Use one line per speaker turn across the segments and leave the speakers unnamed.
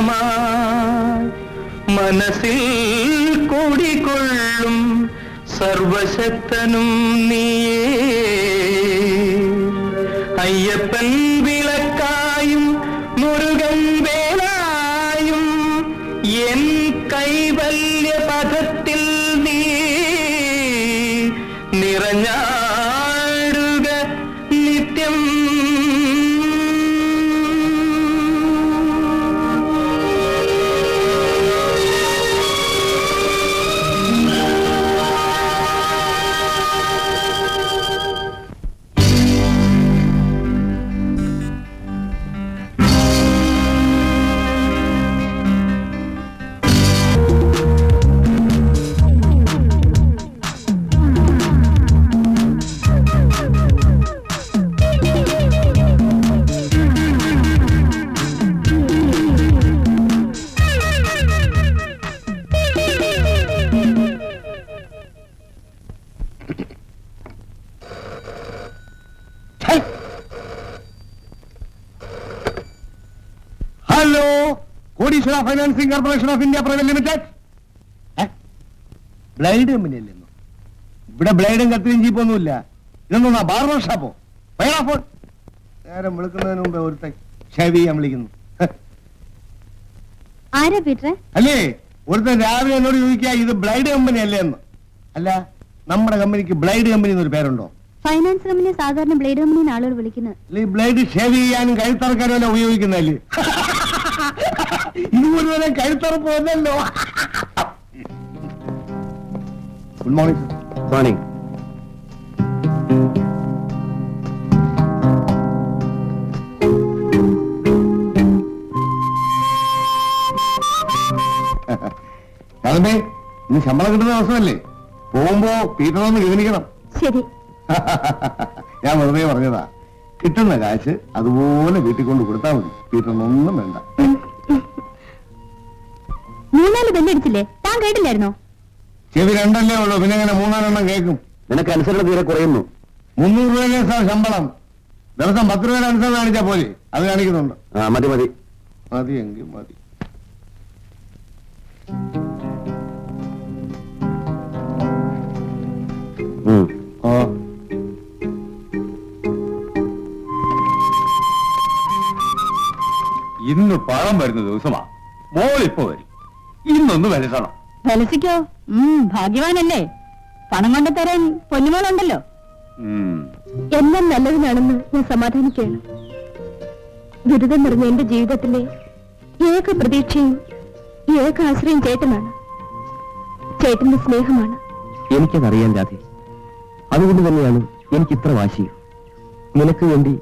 സ്വപ്നമായി മനസ്സിൽ കൂടിക്കൊള്ളും സർവശക്തനും നീയേ. അയ്യപ്പൻ വിളക്കായും മുരുകൻ വേലായും എൻ കൈവല്യ പഥത്തിൽ നീ നിറഞ്ഞാടുക നിത്യം.
Hello, Kodeeswara financing corporation of India private limited. Blade company അല്ലെന്നോ? ഇവിടെ ബ്ലൈഡും കത്തിയും ജീപ്പൊന്നുമില്ല. ഇതൊന്നാ ബാർബർ ഷാപ്പോ? ഫോൺ നേരം വിളിക്കുന്നതിന് മുമ്പേ ഒരുത്തൻ ഷേവ് ചെയ്യാൻ വിളിക്കുന്നു. അല്ലേ, ഒരുത്തൻ രാവിലെ എന്നോട് ചോദിക്കുക ഇത് ബ്ലൈഡ് കമ്പനി അല്ലേ എന്ന്. അല്ല, നമ്മുടെ കമ്പനിക്ക് ബ്ലൈഡ് കമ്പനി എന്നൊരു പേരുണ്ടോ?
ഫൈനാൻസ് കമ്പനി സാധാരണ ബ്ലേഡ് കമ്പനി ആളുകൾ വിളിക്കുന്നത്.
ഈ ബ്ലേഡ് ഷേവ് ചെയ്യാനും കഴുത്തറക്കാനും അല്ല ഉപയോഗിക്കുന്നല്ലേ? ഇതുപോലെ കഴുത്തറപ്പ് വന്നല്ലോ. Good morning. മോർണിംഗ്. അതേ, ഇന്ന് ശമ്പളം കിട്ടുന്ന ദിവസമല്ലേ? പോകുമ്പോ പീറ്ററൊന്ന് ഗവനിക്കണം.
ശരി.
ഞാൻ വെറുതെ പറഞ്ഞതാ. കിട്ടുന്ന കാശ് അതുപോലെ വീട്ടിൽ കൊണ്ട് കൊടുത്താൽ മതി. പീറ്ററിനൊന്നും വേണ്ട.
3-4 ബെല്ലടിച്ചില്ലേ? താൻ കേട്ടില്ലായിരുന്നോ?
ചെവി 2 ഉള്ളൂ, പിന്നെ എങ്ങനെ 3-4 കേൾക്കും?
നിനക്ക് അനുസരണ തീരെ കുറയുന്നു.
300 രൂപയിലെ സാർ ശമ്പളം. ദിവസം 10 രൂപയുടെ അനുസരണം കാണിച്ചാൽ പോലെ. അത് കാണിക്കുന്നുണ്ട്.
മതി മതി
മതിയെങ്കിൽ മതി.
ഇന്ന് പഴം വരുന്ന ദിവസമാ. മോളിപ്പോ വരും. ഇന്നൊന്ന് വലുതണം.
ഫലസിക്കോ? ഭാഗ്യവാനല്ലേ? പണം കൊണ്ട് തരാൻ പൊന്നുമോളുണ്ടല്ലോ. എല്ലാം നല്ലതിനാണെന്ന് ഞാൻ സമാധാനിക്കുകയാണ്. ദുരിതം നിറഞ്ഞ എന്റെ ജീവിതത്തിലെ ഏക പ്രതീക്ഷയും ഏക ആശ്രയം ചേട്ടനാണ്. ചേട്ടന്റെ സ്നേഹമാണ്.
എനിക്കതറിയാൻ രാധേ. അതുകൊണ്ട് തന്നെയാണ് എനിക്ക് ഇത്ര വാശി. നിനക്ക് വേണ്ടി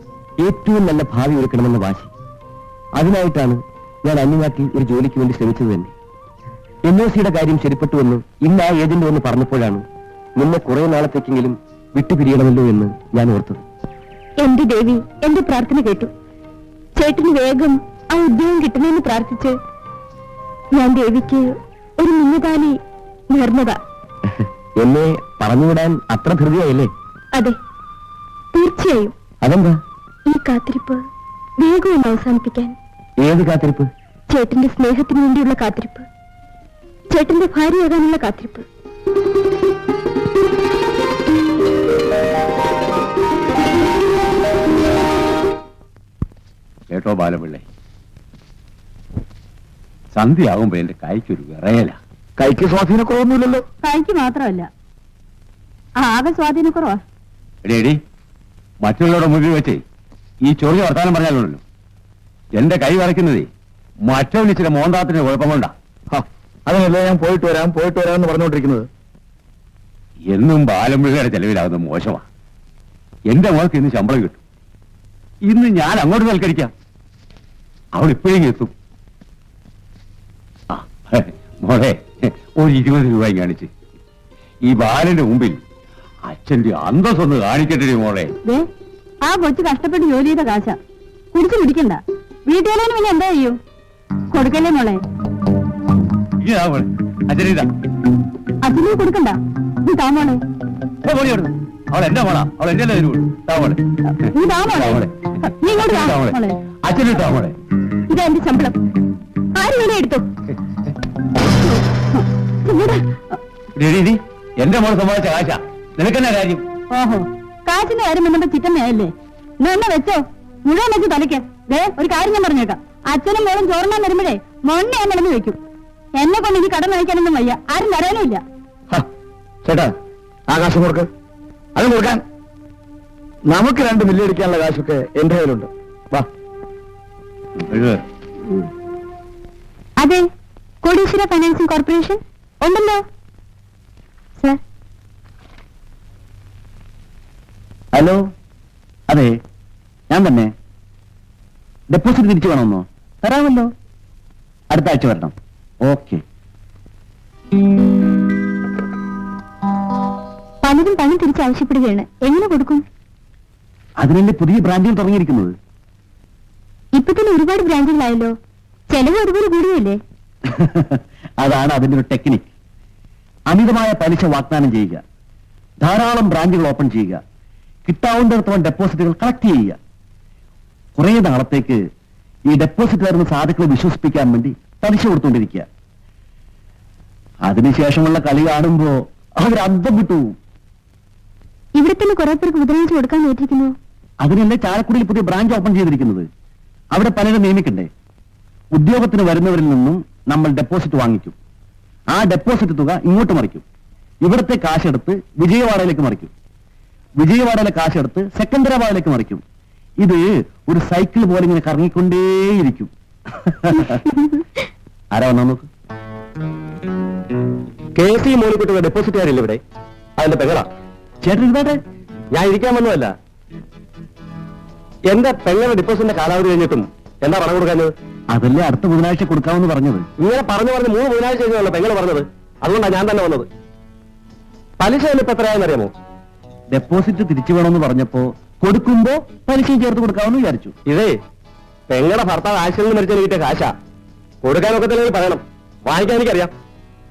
ഏറ്റവും നല്ല ഭാവി ഒരുക്കണമെന്ന വാശി. അതിനായിട്ടാണ് ഞാൻ അന്യനാട്ടിൽ ഒരു ജോലിക്ക് വേണ്ടി ശ്രമിച്ചത് തന്നെ. NOCയുടെ കാര്യം ശരിപ്പെട്ടുവെന്ന് ഇന്ന് ആ ഏജന്റ് വന്ന് പറഞ്ഞപ്പോഴാണ് നിന്നെ കുറെ നാളത്തേക്കെങ്കിലും വിട്ടുപിരിയണമല്ലോ എന്ന് ഞാൻ ഓർത്തത്.
എന്റെ ദേവി എന്റെ പ്രാർത്ഥന കേട്ടു. ചേട്ടന് വേഗം ആ ഉദ്യോഗം കിട്ടണമെന്ന് പ്രാർത്ഥിച്ച് ഞാൻ ദേവിക്ക് ഒരു മുന്നുകാലി നേർന്നതാ.
എന്നെ പറഞ്ഞുവിടാൻ അത്ര ധൃതിയായില്ലേ?
അതെ, തീർച്ചയായും.
അതെന്താ?
ഈ കാത്തിരിപ്പ് വേഗവും അവസാനിപ്പിക്കാൻ.
ഏത് കാത്തിരിപ്പ്?
ചേട്ടന്റെ സ്നേഹത്തിന് വേണ്ടിയുള്ള കാത്തിരിപ്പ്. ചേട്ടന്റെ ഭാര്യയാകാനുള്ള കാത്തിരിപ്പ്.
കേട്ടോ ബാലപിള്ളേ, സന്ധ്യയാകുമ്പോ എന്റെ കൈക്കൊരു വിറയല.
കൈക്ക് സ്വാധീനക്കുറവൊന്നുമില്ലല്ലോ?
കൈക്ക് മാത്രമല്ല, ആകെ സ്വാധീനക്കുറവാ.
എടി, മറ്റുള്ളവരുടെ മുന്നിൽ വെച്ചേ ഈ ചൊറിയ വർത്താനം പറഞ്ഞാലുണ്ടല്ലോ, എന്റെ കൈ വരയ്ക്കുന്നതേ മറ്റവന് ഇച്ചിരി മോന്താത്തിന് കുഴപ്പം കൊണ്ടാ.
അതിനല്ലേ ഞാൻ പോയിട്ട് വരാമെന്ന് പറഞ്ഞുകൊണ്ടിരിക്കുന്നത്.
എന്നും ബാലമുഴുകയുടെ ചെലവിലാകുന്നത് മോശമാ. എന്റെ മോൾക്ക് ഇന്ന് ശമ്പളം കിട്ടും. ഇന്ന് ഞാൻ അങ്ങോട്ട് സൽക്കരിക്കാം. അവൾ ഇപ്പോഴേക്കും എത്തും. മോളെ, ഒരു 20 രൂപ കാണിച്ച് ഈ ബാലന്റെ മുമ്പിൽ അച്ഛന്റെ അന്തസ്സൊന്ന് കാണിക്കട്ടെ മോളെ.
ആ കൊച്ചു കഷ്ടപ്പെട്ട് ജോലി ചെയ്ത കാശ കുടിച്ചു പിടിക്കണ്ട. വീട്ടുകാരന് പിന്നെ എന്താ ചെയ്യൂ? കൊടുക്കല്ലേ മോളെ?
അച്ഛനിതാ.
അച്ഛനെ കൊടുക്കണ്ട, നീ താ മോളെ.
അവൾ എന്റെ മോളാ. അവൾ എന്റെ താമോളെ.
നീ താ മോളെ. നീ ഇങ്ങോട്ട് താ മോളെ.
അച്ഛനിട്ടാ മോളെ.
ഇതാ എന്റെ ശമ്പളം. ആര് വില എടുത്തു.
എന്റെ മോൾ സമ്പാദിച്ച കാശ നിനക്കെന്നാ കാര്യം?
ഓഹോ, കാശിന്റെ കാര്യം വന്നപ്പോ ചിറ്റമ്മയല്ലേ? എന്നെ വെച്ചോ മുഴുവൻ വെച്ച് തലയ്ക്ക്. ഒരു കാര്യം ഞാൻ പറഞ്ഞേക്കാം, അച്ഛനും മോളും ചോറിനാൻ വരുമ്പോഴേ മൊണ്ണ ഞാൻ നിലന്ന് വെക്കും. എന്നെ കൊണ്ട് ഇനി കടം വാങ്ങിക്കാനൊന്നും വയ്യ, ആരും തരാനും ഇല്ല.
ചേട്ടാ, ആ കാശ് കൊടുക്ക്. അത് കൊടുക്കാൻ നമുക്ക് 2 മില്ല് അടിക്കാനുള്ള കാശൊക്കെ എന്റെ കയ്യിലുണ്ട്. വാ.
അതെ, കോടീശ്വര ഫൈനാൻസിംഗ് കോർപ്പറേഷൻ ഉണ്ടല്ലോ സർ.
ഹലോ, അതെ ഞാൻ തന്നെ. ഡെപ്പോസിറ്റ് തിരിച്ചു വേണമെന്നോ? തരാമല്ലോ, അടുത്ത ആഴ്ച വരണം. ഓക്കെ.
പലരും പണം തിരിച്ചാവശ്യപ്പെടുകയാണ്, എങ്ങനെ കൊടുക്കും?
അതിനല്ലേ പുതിയ ബ്രാഞ്ചുകൾ തുടങ്ങിയിരിക്കുന്നത്.
ഇപ്പൊ തന്നെ ഒരുപാട് ബ്രാഞ്ചുകളായല്ലോ, ചെലവ് ഒരുപാട് കൂടിയല്ലേ?
അതാണ് അതിന്റെ ഒരു ടെക്നിക്. അമിതമായ പലിശ വാഗ്ദാനം ചെയ്യുക, ധാരാളം ബ്രാഞ്ചുകൾ ഓപ്പൺ ചെയ്യുക, കിട്ടാവുന്നിടത്തോളം ഡെപ്പോസിറ്റുകൾ കളക്ട് ചെയ്യുക. കുറെ നാളത്തേക്ക് ഈ ഡെപ്പോസിറ്റ് വരുന്ന സാധുക്കളെ വിശ്വസിപ്പിക്കാൻ വേണ്ടി പലിശ കൊടുത്തുകൊണ്ടിരിക്കുക. അതിനുശേഷമുള്ള കളി കാണുമ്പോ അവർ അന്തം വിട്ടു.
ഇവിടെ തന്നെ കുറെ പേർക്ക് ബുധനാഴ്ച കൊടുക്കാൻ നോക്കിയിരിക്കുന്നു.
അതിനല്ലേ ചാലക്കുടിയിൽ പുതിയ ബ്രാഞ്ച് ഓപ്പൺ ചെയ്തിരിക്കുന്നത്. അവിടെ പലരും നിയമിക്കണ്ടേ? ഉദ്യോഗത്തിന് വരുന്നവരിൽ നിന്നും നമ്മൾ ഡെപ്പോസിറ്റ് വാങ്ങിക്കും. ആ ഡെപ്പോസിറ്റ് തുക ഇങ്ങോട്ട് മറിക്കും. ഇവിടുത്തെ കാശെടുത്ത് വിജയവാഡയിലേക്ക് മറിക്കും. വിജയവാഡയിലെ കാശെടുത്ത് സെക്കന്ദരാബാദിലേക്ക് മറിക്കും. ഇത് ഒരു സൈക്കിൾ പോലെ ഇങ്ങനെ കറങ്ങിക്കൊണ്ടേയിരിക്കും. ആരാ വന്നാ നോക്ക്.
KC മോളിക്കുട്ടിയുടെ ഡെപ്പോസിറ്റുകാരില്ല ഇവിടെ? അതിന്റെ പെങ്ങളാ.
ചേട്ടൻ ഇരുന്നാട്ടെ,
ഞാൻ ഇരിക്കാൻ വന്നതല്ല. എന്റെ പെങ്ങളുടെ ഡെപ്പോസിറ്റിന്റെ കാലാവധി കഴിഞ്ഞിട്ടും എന്താ പണം കൊടുക്കാഞ്ഞത്?
അതല്ലേ അടുത്ത ബുധനാഴ്ച കൊടുക്കാമെന്ന് പറഞ്ഞത്.
ഇങ്ങനെ പറഞ്ഞു 3 ബുധനാഴ്ച കഴിഞ്ഞാണല്ലോ പെങ്ങള് പറഞ്ഞത്. അതുകൊണ്ടാണ് ഞാൻ തന്നെ വന്നത്. പലിശ ഇപ്പൊ എത്രയാണെന്നറിയാമോ?
ഡെപ്പോസിറ്റ് തിരിച്ചു വേണമെന്ന് പറഞ്ഞപ്പോ കൊടുക്കുമ്പോ പലിശയും ചേർത്ത് കൊടുക്കാമെന്ന് വിചാരിച്ചു.
ഇതേ പെങ്ങളുടെ ഭർത്താവ് ആശുപത്രിയിൽ മരിച്ചാൽ കിട്ടിയ കാശാ. കൊടുക്കാനൊക്കത്തില്ലെങ്കിൽ പറയണം, വാങ്ങിക്കാൻ എനിക്കറിയാം.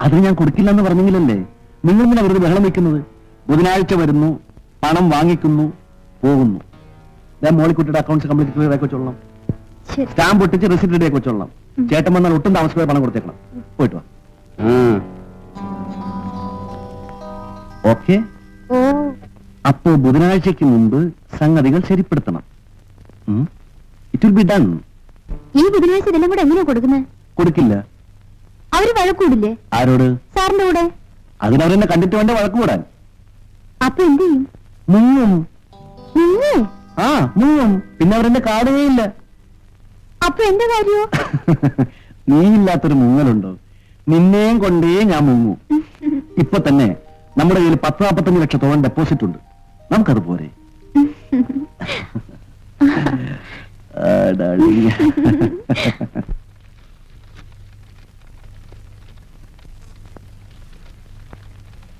അതിന് ഞാൻ കൊടുക്കില്ലെന്ന് പറഞ്ഞെങ്കിലല്ലേ നിങ്ങൾ ഇങ്ങനെ വെറുതെ ബഹളം വെക്കുന്നത്. ബുധനാഴ്ച വരുന്നു, പണം വാങ്ങിക്കുന്നു, പോകുന്നു. ഞാൻ മോളിക്കുട്ടിയുടെ അക്കൗണ്ട്സ് കംപ്ലീറ്റ് ക്ലിയർ ആക്കി വെച്ചോളാം. സ്റ്റാമ്പ് ഒട്ടിച്ച് റെസിപ്റ്റ് റെഡി ആക്കി വെച്ചോളാം. ചേട്ടൻ വന്നാൽ ഒട്ടും താമസിക്കാതെ പണം കൊടുത്തേക്കണം. പോയിട്ട് വാ. ഓക്കെ. അപ്പോ ബുധനാഴ്ചക്ക് മുമ്പ് സംഗതികൾ ശരിപ്പെടുത്തണം. It will be done.
ഈ ബുധനാഴ്ച ഇതെല്ലാം കൂടെ എങ്ങനെയാ കൊടുക്കുന്നത്?
കൊടുക്കില്ല.
അവര് വഴക്കൂടില്ലേ?
ആരോട്?
സാറിന്റെ കൂടെ.
അതിനവരെന്നെ കണ്ടിട്ട് വേണ്ട വഴക്ക് കൂടാൻ.
അപ്പൊ എന്ത് ചെയ്യും?
മുങ്ങും.
മുങ്ങേ?
ആ മുങ്ങും. പിന്നെ അവരെന്നെ കാണുകയില്ല.
അപ്പൊ എന്റെ കാര്യോ?
നീ ഇല്ലാത്തൊരു മുങ്ങലുണ്ടോ? നിന്നെയും കൊണ്ടേ ഞാൻ മുങ്ങൂ. ഇപ്പൊ തന്നെ നമ്മുടെ കയ്യിൽ 10-45 ലക്ഷത്തോളം ഡെപ്പോസിറ്റ് ഉണ്ട്. നമുക്കത് പോരെ?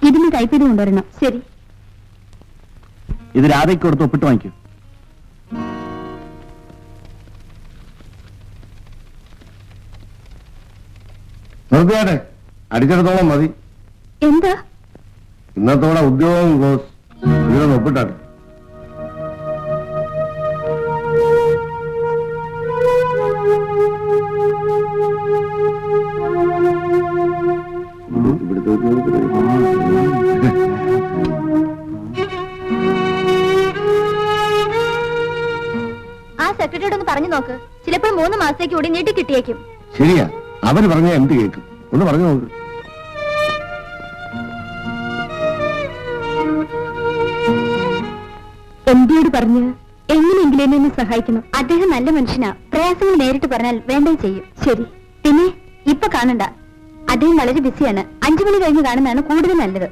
ഇതിന് ടൈപ്പ് ചെയ്ത് കൊണ്ടുവരണം. ശരി.
ഇത് രാധയ്ക്ക് കൊടുത്ത് ഒപ്പിട്ട് വാങ്ങിക്കൂ.
നിർത്തിയാട്ടെ, അടിച്ചിടത്തോളം മതി.
എന്താ?
ഇന്നത്തോടെ ഉദ്യോഗം ക്ലോസ്. ഇതിലൊന്ന് ഒപ്പിട്ടാട്ടെ.
ആ സെക്രട്ടറിയോട് ഒന്ന് പറഞ്ഞു നോക്ക്. ചിലപ്പോൾ 3 മാസത്തേക്ക് കൂടി നീട്ടി കിട്ടിയേക്കും.
ശരിയാ, അവന് പറഞ്ഞ എന്ത് കേൾക്കും? ഒന്ന് പറഞ്ഞു നോക്ക്.
എംഡിയോട് പറഞ്ഞ് എങ്ങനെയെങ്കിലും എന്നെ സഹായിക്കണം. അദ്ദേഹം നല്ല മനുഷ്യനാ. പ്രയാസങ്ങൾ നേരിട്ട് പറഞ്ഞാൽ വേണ്ടേ ചെയ്യും. ശരി. പിന്നെ ഇപ്പൊ കാണണ്ട, അദ്ദേഹം വളരെ ബിസിയാണ്. 5 മണി കഴിഞ്ഞ് കാണുന്നതാണ് കൂടുതൽ നല്ലത്.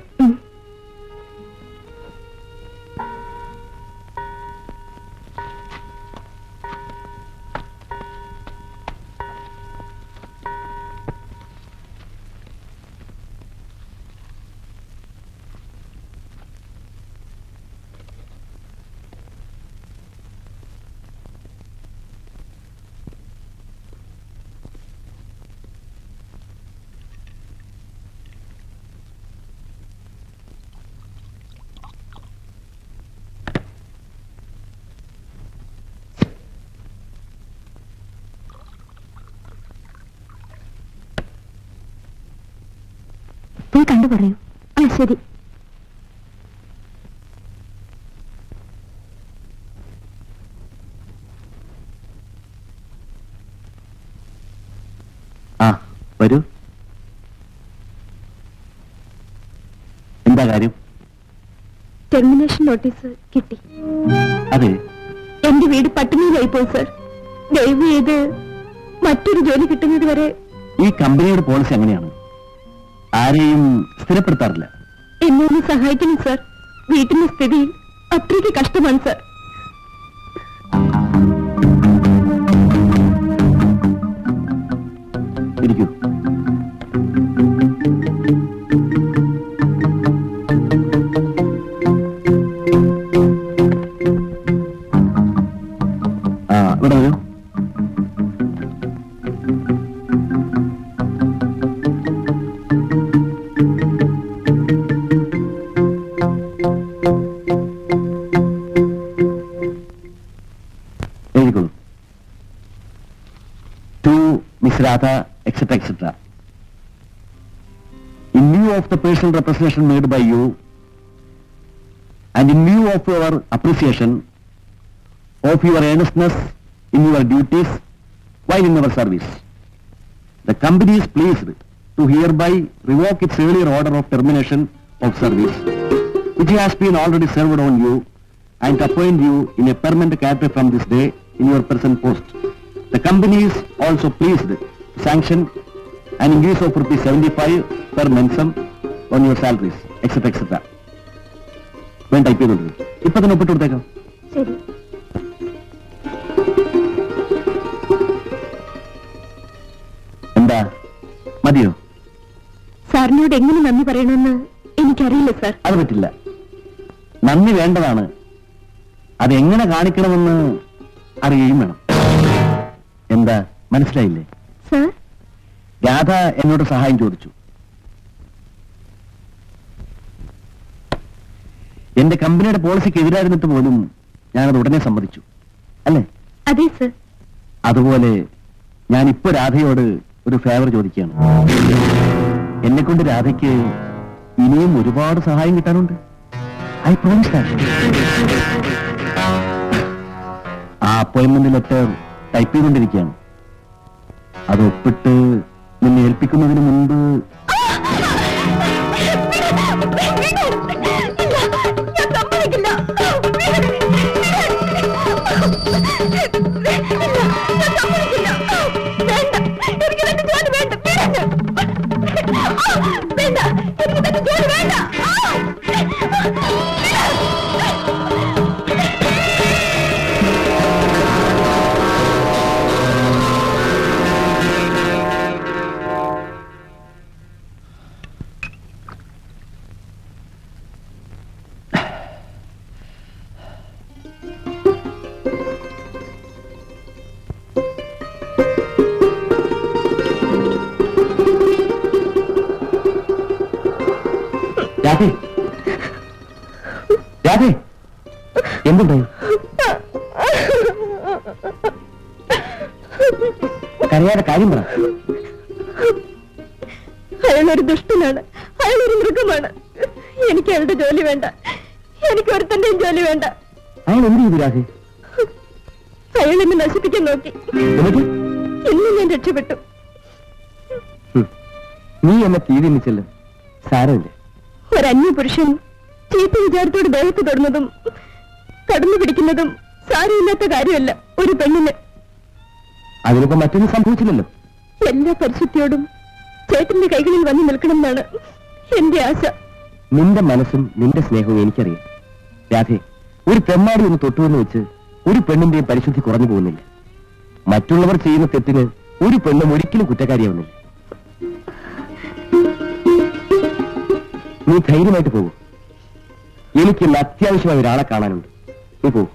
പോയി കണ്ടു പറയൂ. ആ ശരി.
ആ വരൂ. എന്താ കാര്യം?
ടെർമിനേഷൻ നോട്ടീസ് കിട്ടി.
അതെ,
എന്റെ വീട് പട്ടിണിയിലായി പോയി സർ. ദയവ് ചെയ്ത് മറ്റൊരു ജോലി കിട്ടുന്നത് വരെ.
ഈ കമ്പനിയുടെ പോളിസി എങ്ങനെയാണ്? ആരെയും സ്ഥിരപ്പെടുത്താറില്ല.
എന്നെ ഒന്ന് സഹായിക്കണം സർ. വീട്ടിന്റെ സ്ഥിതി അത്രയ്ക്ക് കഷ്ടമാണ് സർ.
ഇരിക്കൂ. ഇവിടെ വരൂ. എഴുതിക്കോളൂ. To miss Radha etc. etc. In view of the personal representation made by you and in view of your appreciation of your earnestness in your duties while in our service, the company is pleased to hereby revoke its earlier order of termination of service, which has been already served on you, and appoint you in a permanent character from this day in your present post. The company is also pleased to sanction an increase of ₹75 per month on your salaries, etc. etc. വേണ്ട type ചെയ്തോണ്ട് ഇപ്പൊ തന്നെ ഒപ്പിട്ട് കൊടുത്തേക്കാം.
ശരി.
എന്താ, മതിയോ?
സാറിനോട് എങ്ങനെ നന്ദി പറയണമെന്ന് എനിക്കറിയില്ല സാർ.
അത് പറ്റില്ല. നന്ദി വേണ്ടതാണ്. അതെങ്ങനെ കാണിക്കണമെന്ന് അറിയുകയും വേണം. എന്താ, മനസ്സിലായില്ലേ?
സാർ,
രാധ എന്നോട് സഹായം ചോദിച്ചു. എന്റെ കമ്പനിയുടെ പോളിസിക്ക് എതിരായിരുന്നിട്ട് പോലും ഞാനത് ഉടനെ സമ്മതിച്ചു, അല്ലേ?
അതെ സർ.
അതുപോലെ ഞാൻ ഇപ്പൊ രാധയോട് ഒരു ഫേവർ ചോദിക്കുകയാണ്. എന്നെ കൊണ്ട് രാധയ്ക്ക് ഇനിയും ഒരുപാട് സഹായം കിട്ടാനുണ്ട്. I promise that. ആ അപ്പോയിന്റ്മെന്റ് ലെറ്റർ ടൈപ്പ് ചെയ്തുകൊണ്ടിരിക്കുകയാണ്. അത് ഒപ്പിട്ട് നിന്നെ ഏൽപ്പിക്കുന്നതിന് മുൻപ് രാധേ, രാധേ, എന്തുണ്ടായി? കരയാതെ കാര്യം പറ.
അയാളൊരു ദുഷ്ടനാണ്. അയാളൊരു മൃഗമാണ്. എനിക്ക് അയാളുടെ ജോലി വേണ്ട. എനിക്ക് ഒരുത്തന്റെയും ജോലി വേണ്ട.
അയാൾ എന്ത് ചെയ്തു രാധേ?
അയാൾ എന്നെ നശിപ്പിക്കാൻ നോക്കി.
എന്നിട്ട്
ഇന്ന് ഞാൻ രക്ഷപ്പെട്ടു.
നീ എന്നെ തീരുന്നിച്ചല്ലോ. സാരമില്ല.
ഒരന്യ പുരുഷൻ ചീത്ത വിചാരത്തോട് ദേഹത്ത് തൊടുന്നതും കടന്നു പിടിക്കുന്നതും സാരമില്ലാത്ത കാര്യമല്ല ഒരു പെണ്ണിന്.
അതിനിപ്പോ മറ്റൊന്നും സംഭവിച്ചില്ലല്ലോ.
എല്ലാ പരിശുദ്ധിയോടും ചേട്ടന്റെ കൈകളിൽ വന്നു നിൽക്കണം എന്നാണ് എന്റെ ആശ.
നിന്റെ മനസ്സും നിന്റെ സ്നേഹവും എനിക്കറിയാം രാധേ. ഒരു പെമ്മാടി ഒന്ന് തൊട്ടുവെന്ന് വെച്ച് ഒരു പെണ്ണിന്റെയും പരിശുദ്ധി കുറഞ്ഞു പോകുന്നില്ല. മറ്റുള്ളവർ ചെയ്യുന്ന തെറ്റിന് ഒരു പെണ്ണും ഒരിക്കലും കുറ്റക്കാരിയാവുന്നില്ല. നീ ധൈര്യമായിട്ട് പോകും. എനിക്കിന്ന് അത്യാവശ്യമായ ഒരാളെ കാണാനുണ്ട്. നീ പോകും.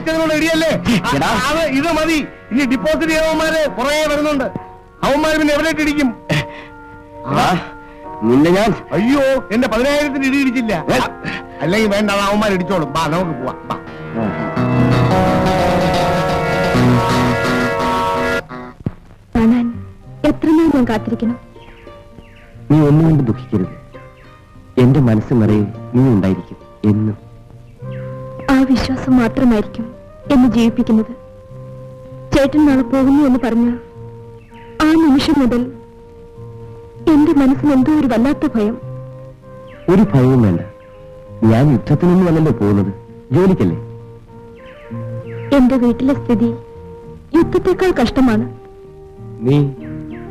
അടിച്ചതിനുള്ള ഇടിയല്ലേ?
എടാ.
അത് ഇത് മതി. ഇനി ഡിപ്പോസിറ്റ് ചെയ്തവന്മാര് കുറേ വരുന്നുണ്ട്. അവന്മാര് പിന്നെ എവിടെ ഇടിക്കും?
നിന്നെ ഞാൻ
അയ്യോ, എന്റെ 10,000 ഇടി ഇടിച്ചില്ല. അല്ലെങ്കിൽ വേണ്ട, അവന്മാർ ഇടിച്ചോളും. ബാ, നമുക്ക് പോവാം. ബാ.
കാണാൻ എത്ര നാൾ ഞാൻ കാത്തിരിക്കണം.
നീ ഒന്നുകൊണ്ട് ദുഃഖിക്കരുത്. എന്റെ മനസ്സ് നിറയെ നീ ഉണ്ടായിരിക്കും എന്നും.
ആ വിശ്വാസം മാത്രമായിരിക്കും എന്നെ ജീവിപ്പിക്കുന്നത്. ചേട്ടൻ നാളെ പോകുന്നു എന്ന് പറഞ്ഞ ആ നിമിഷം മുതൽ എന്റെ മനസ്സിന് എന്തോ ഒരു വല്ലാത്ത ഭയം.
ഒരു ഭയവും വേണ്ട. ഞാൻ യുദ്ധത്തിനൊന്നും അല്ലല്ലോ പോകുന്നത്, ജോലിക്കല്ലേ.
എന്റെ വീട്ടിലെ സ്ഥിതി യുദ്ധത്തെക്കാൾ കഷ്ടമാണ്.
നീ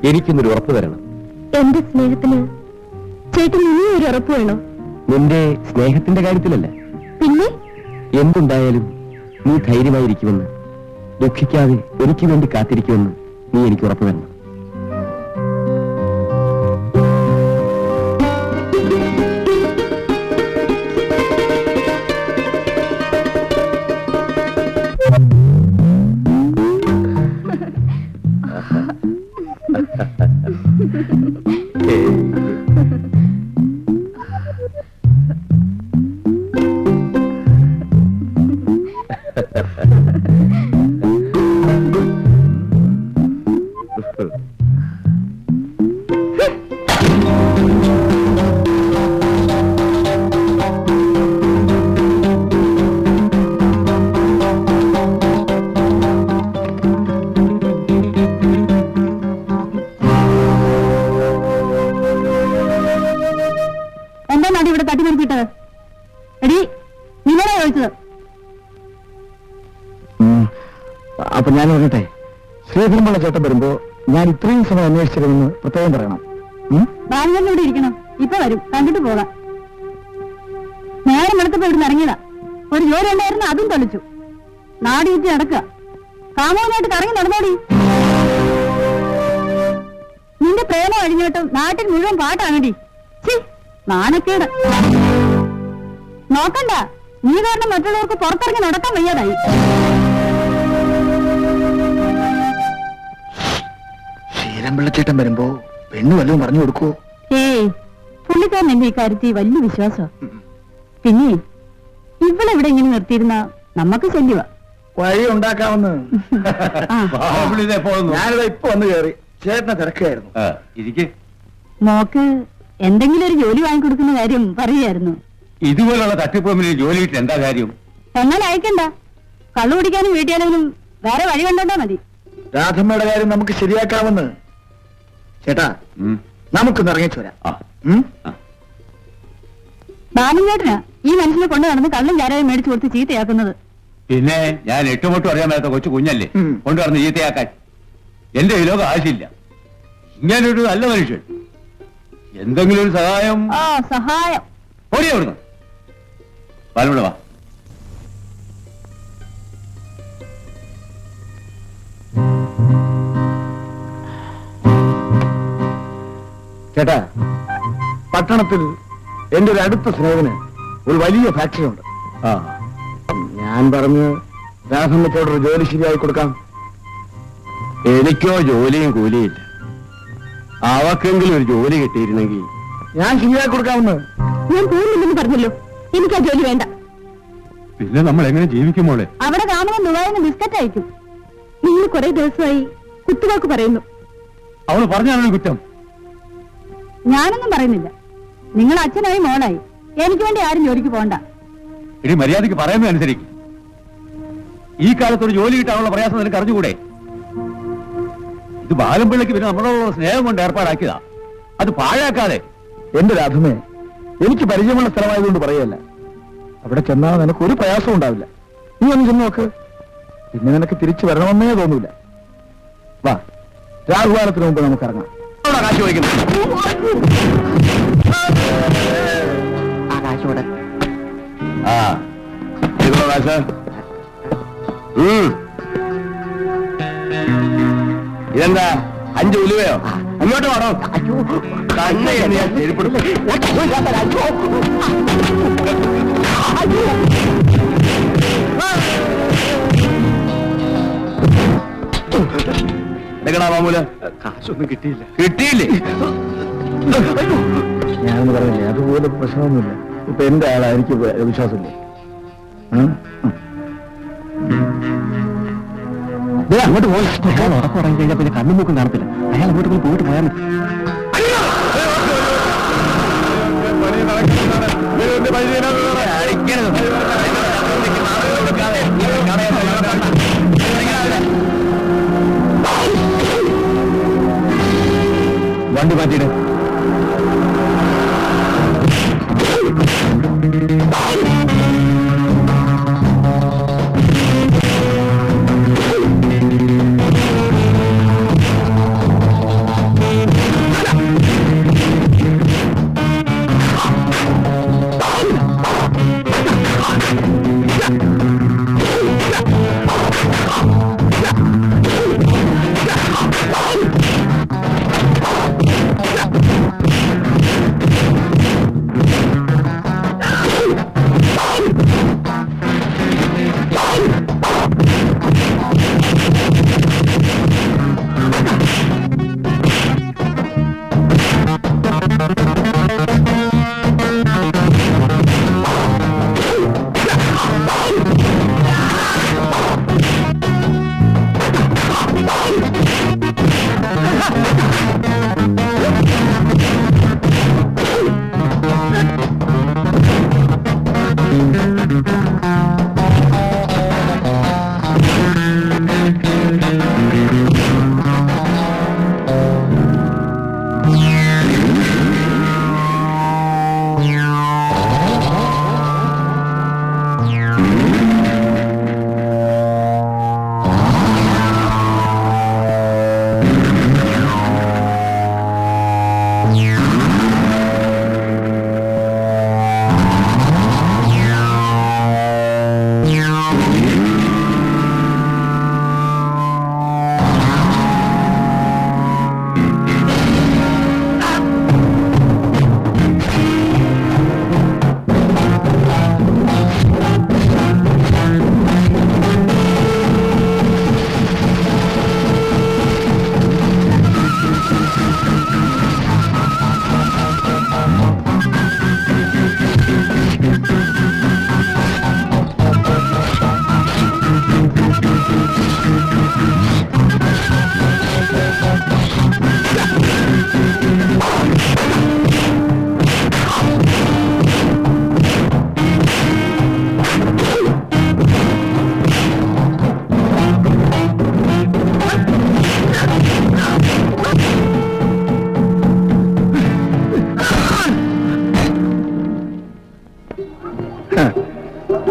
എനിക്കൊന്നൊരു ഉറപ്പ് തരണം.
എന്റെ സ്നേഹത്തിന് ചേട്ടൻ ഇനിയും ഒരു ഉറപ്പ് വേണോ?
നിന്റെ സ്നേഹത്തിന്റെ കാര്യത്തിലല്ല,
പിന്നെ
എന്തുണ്ടായാലും നീ ധൈര്യമായിരിക്കുമെന്ന്, ദുഃഖിക്കാതെ എനിക്ക് വേണ്ടി കാത്തിരിക്കുമെന്ന് നീ എനിക്ക് ഉറപ്പ് തരണം.
എന്താ ഇവിടെ തട്ടിമറിപ്പിട്ടത്? എടി, നിന്നോടാ ചോദിച്ചത്.
അപ്പൊ ഞാൻ പറഞ്ഞിട്ടെ, ശ്രീധരമുള്ള ചേട്ടൻ വരുമ്പോ ഞാൻ ഇത്രയും സമയം അന്വേഷിച്ചിരുന്നെന്ന് പ്രത്യേകം പറയണം.
ബാലൻ ഇവിടെ ഇരിക്കണം. ഇപ്പൊ വരും, കണ്ടിട്ട് പോകാം. നേരം വെളുത്തപ്പോ ഇവിടുന്ന് ഇറങ്ങിയതാ. ഒരു ജോലി ഉണ്ടായിരുന്നു, അതും തൊളിച്ചു. നാട് ചുറ്റി നടക്കുക. കാമവുമായിട്ട് കറങ്ങി നടന്നോടി. നിന്റെ പ്രേമം അഴിഞ്ഞിട്ടും നാട്ടിൽ മുഴുവൻ പാട്ടാണടി. നാണക്കേട്. നോക്കണ്ട, നീ കാരണം മറ്റുള്ളവർക്ക് പുറത്തിറങ്ങി നടക്കാൻ വയ്യാതായി.
ശ്രീരംപിള്ളച്ചേട്ടൻ വരുമ്പോ പെണ്ണ് വല്ലതും പറഞ്ഞു കൊടുക്കുവോ?
ഏയ്, പുള്ളിക്കാരൻ എന്റെ ഇക്കാര്യത്തിൽ വലിയ വിശ്വാസം. പിന്നെ ഇവിടെ ഇങ്ങനെ നിർത്തിയിരുന്ന നമുക്ക് ശല്യവാ.
വഴി ഉണ്ടാക്കാമെന്ന്.
ആ.
ഞാനിതാ ഇപ്പൊ വന്ന് കയറി. ചേട്ടനെ തിരക്കായിരുന്നു.
മോക്ക് എന്തെങ്കിലും ഒരു ജോലി വാങ്ങിക്കൊടുക്കുന്ന കാര്യം പറയായിരുന്നു.
ഇതുപോലുള്ള തട്ടിപ്പുറമിൽ ജോലി കിട്ടി എന്താ കാര്യം?
എന്നാൽ അയക്കണ്ട. കള്ളു കുടിക്കാനും വീട്ടിയാലും വേറെ വഴി കണ്ടോണ്ടാ മതി.
രാധമ്മയുടെ കാര്യം നമുക്ക് ശരിയാക്കാമെന്ന്. ചേട്ടാ, നമുക്കൊന്ന് ഇറങ്ങിച്ചു വരാം.
ബാലൻ ചേട്ടനാ ഈ മനുഷ്യനെ കൊണ്ടു നടന്ന് കള്ളും ചാരായം മേടിച്ചു കൊടുത്ത് ചീത്തയാക്കുന്നത്.
പിന്നെ ഞാൻ എട്ടുമൊട്ടും അറിയാൻ മേലാത്ത കൊച്ചു കുഞ്ഞല്ലേ കൊണ്ടു നടന്ന് ചീത്തയാക്കാൻ. എന്റെ ഈ ലോകം ആവശ്യമില്ല. ഇങ്ങനൊരു നല്ല മനുഷ്യൻ. എന്തെങ്കിലും ഒരു സഹായം.
ആ, സഹായം
ഓടി അവിടുന്ന്. ബാലനോട് വാ.
ചേട്ടാ, പട്ടണത്തിൽ എന്റെ ഒരു അടുത്ത സ്നേഹിതന് ഒരു വലിയ ഫാക്ടറി ഉണ്ട്. ഞാൻ പറഞ്ഞ് രാധമ്മത്തോടൊരു ജോലി ശരിയായി കൊടുക്കാം.
എനിക്കോ ജോലിയും കൂലിയില്ല. അവക്കെങ്കിലും ഒരു ജോലി കിട്ടിയിരുന്നെങ്കിൽ
ഞാൻ ശരിയായി കൊടുക്കാമെന്ന്.
ഞാൻ പോകുന്നില്ലെന്ന് പറഞ്ഞല്ലോ. എനിക്ക് ആ ജോലി വേണ്ട.
പിന്നെ നമ്മൾ എങ്ങനെ ജീവിക്കും മോളെ?
അവിടെ കാണുമ്പോൾ ദുബായിന്ന് ബിസ്ക്കറ്റ് അയക്കും. നിങ്ങൾ കുറെ ദിവസമായി കുത്തുവാക്ക് പറയുന്നു.
അവള് പറഞ്ഞാണോ കുറ്റം?
ഞാനൊന്നും പറയുന്നില്ല. നിങ്ങൾ അച്ഛനായി മോളായി. എനിക്ക് വേണ്ടി ആരും ജോലിക്ക് പോകണ്ട.
ഇനി മര്യാദയ്ക്ക് പറയുന്നത് അനുസരിക്കും. ഈ കാലത്തൊരു ജോലി കിട്ടാനുള്ള പ്രയാസം നിനക്ക് അറിഞ്ഞുകൂടെ? ഇത് ബാലൻപിള്ളയ്ക്ക് പിന്നെ നമ്മളോടുള്ള സ്നേഹം കൊണ്ട് ഏർപ്പാടാക്കിയതാ. അത് പാഴാക്കാതെ.
എന്റെ രാധമേ, എനിക്ക് പരിചയമുള്ള സ്ഥലമായതുകൊണ്ട് പറയല്ല. അവിടെ ചെന്നാൽ നിനക്ക് ഒരു പ്രയാസവും ഉണ്ടാവില്ല. നീ ഒന്ന് ചെന്ന് നോക്ക്. പിന്നെ നിനക്ക് തിരിച്ചു വരണമെന്നേ തോന്നൂല. വാ, രാഹുകാലത്തിന് മുമ്പ് നമുക്ക് ഇറങ്ങാം.
കാശ് ചോദിക്കുന്നു. ആ, ഇതോ കാശ്. ഇതെന്താ 5 ഉലുവയോ? അങ്ങോട്ട് വേണോ? തന്നെ ഞാൻ ചെരുപ്പെടും. കിട്ടിയടാ മാമൂല്? കാശൊന്നും കിട്ടിയില്ല. കിട്ടിയില്ലേ?
ഞാനൊന്ന് പറഞ്ഞില്ലേ, അതുപോലെ പ്രശ്നമൊന്നുമില്ല. ഇപ്പൊ എന്റെ ആളാ, എനിക്ക് വിശ്വാസമില്ലേ?
അങ്ങോട്ട് പോയി അയാൾ ഉറക്കം ഉറങ്ങി കഴിഞ്ഞാൽ പിന്നെ കണ്ണും മൂക്കും കാണത്തില്ല. അയാൾ അങ്ങോട്ട് പോയിട്ട് പോയാൽ മതി.
വണ്ടി മാറ്റിയിട്.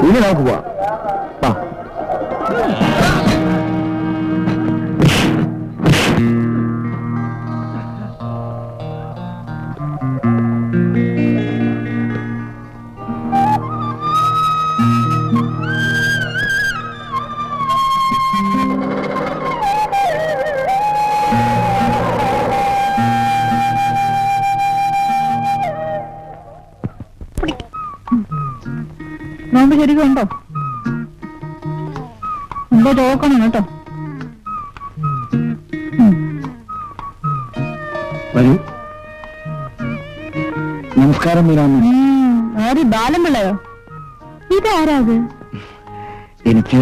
ഇനി നമുക്ക് പോവാം. വാ.
നോമ്പ് ശരിക്കും ഉണ്ടോ? എന്തോ ചോക്കണം കേട്ടോ.
വരൂ. നമസ്കാരം മീനാമ്മ.
ആര് ബാലം പിള്ളയോ? ഇതാരാ അത്?
എനിക്ക്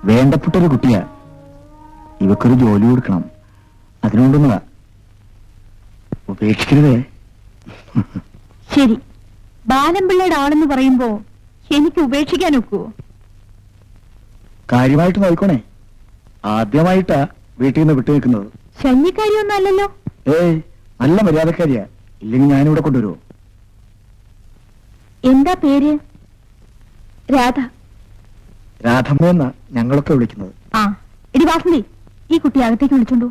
വേണ്ടപ്പെട്ടൊരു കുട്ടിയാ. ഇവക്കൊരു ജോലി കൊടുക്കണം, അതിനുകൊണ്ടൊന്നുവാ. ഉപേക്ഷിക്കരുതേ.
ശരി, ബാലംപിള്ളയുടെ ആളെന്ന് പറയുമ്പോ എനിക്ക് ഉപേക്ഷിക്കാൻ ഒക്കുവോ?
കാര്യമായിട്ട് നോക്കണേ. ആദ്യമായിട്ടാ വീട്ടിൽ നിന്ന് വിട്ടു നിൽക്കുന്നത്.
ശല്യക്കാരിയൊന്നും അല്ലല്ലോ?
ഏയ്, നല്ല മര്യാദക്കാരിയാ. ഇല്ലെങ്കിൽ ഞാനിവിടെ കൊണ്ടുവരുമോ?
എന്താ പേര്? രാധ.
രാധമ്മ എന്നാ ഞങ്ങളൊക്കെ വിളിക്കുന്നത്.
ആ, എടി വാസന്തി, ഈ കുട്ടി അകത്തേക്ക് വിളിച്ചോണ്ടു.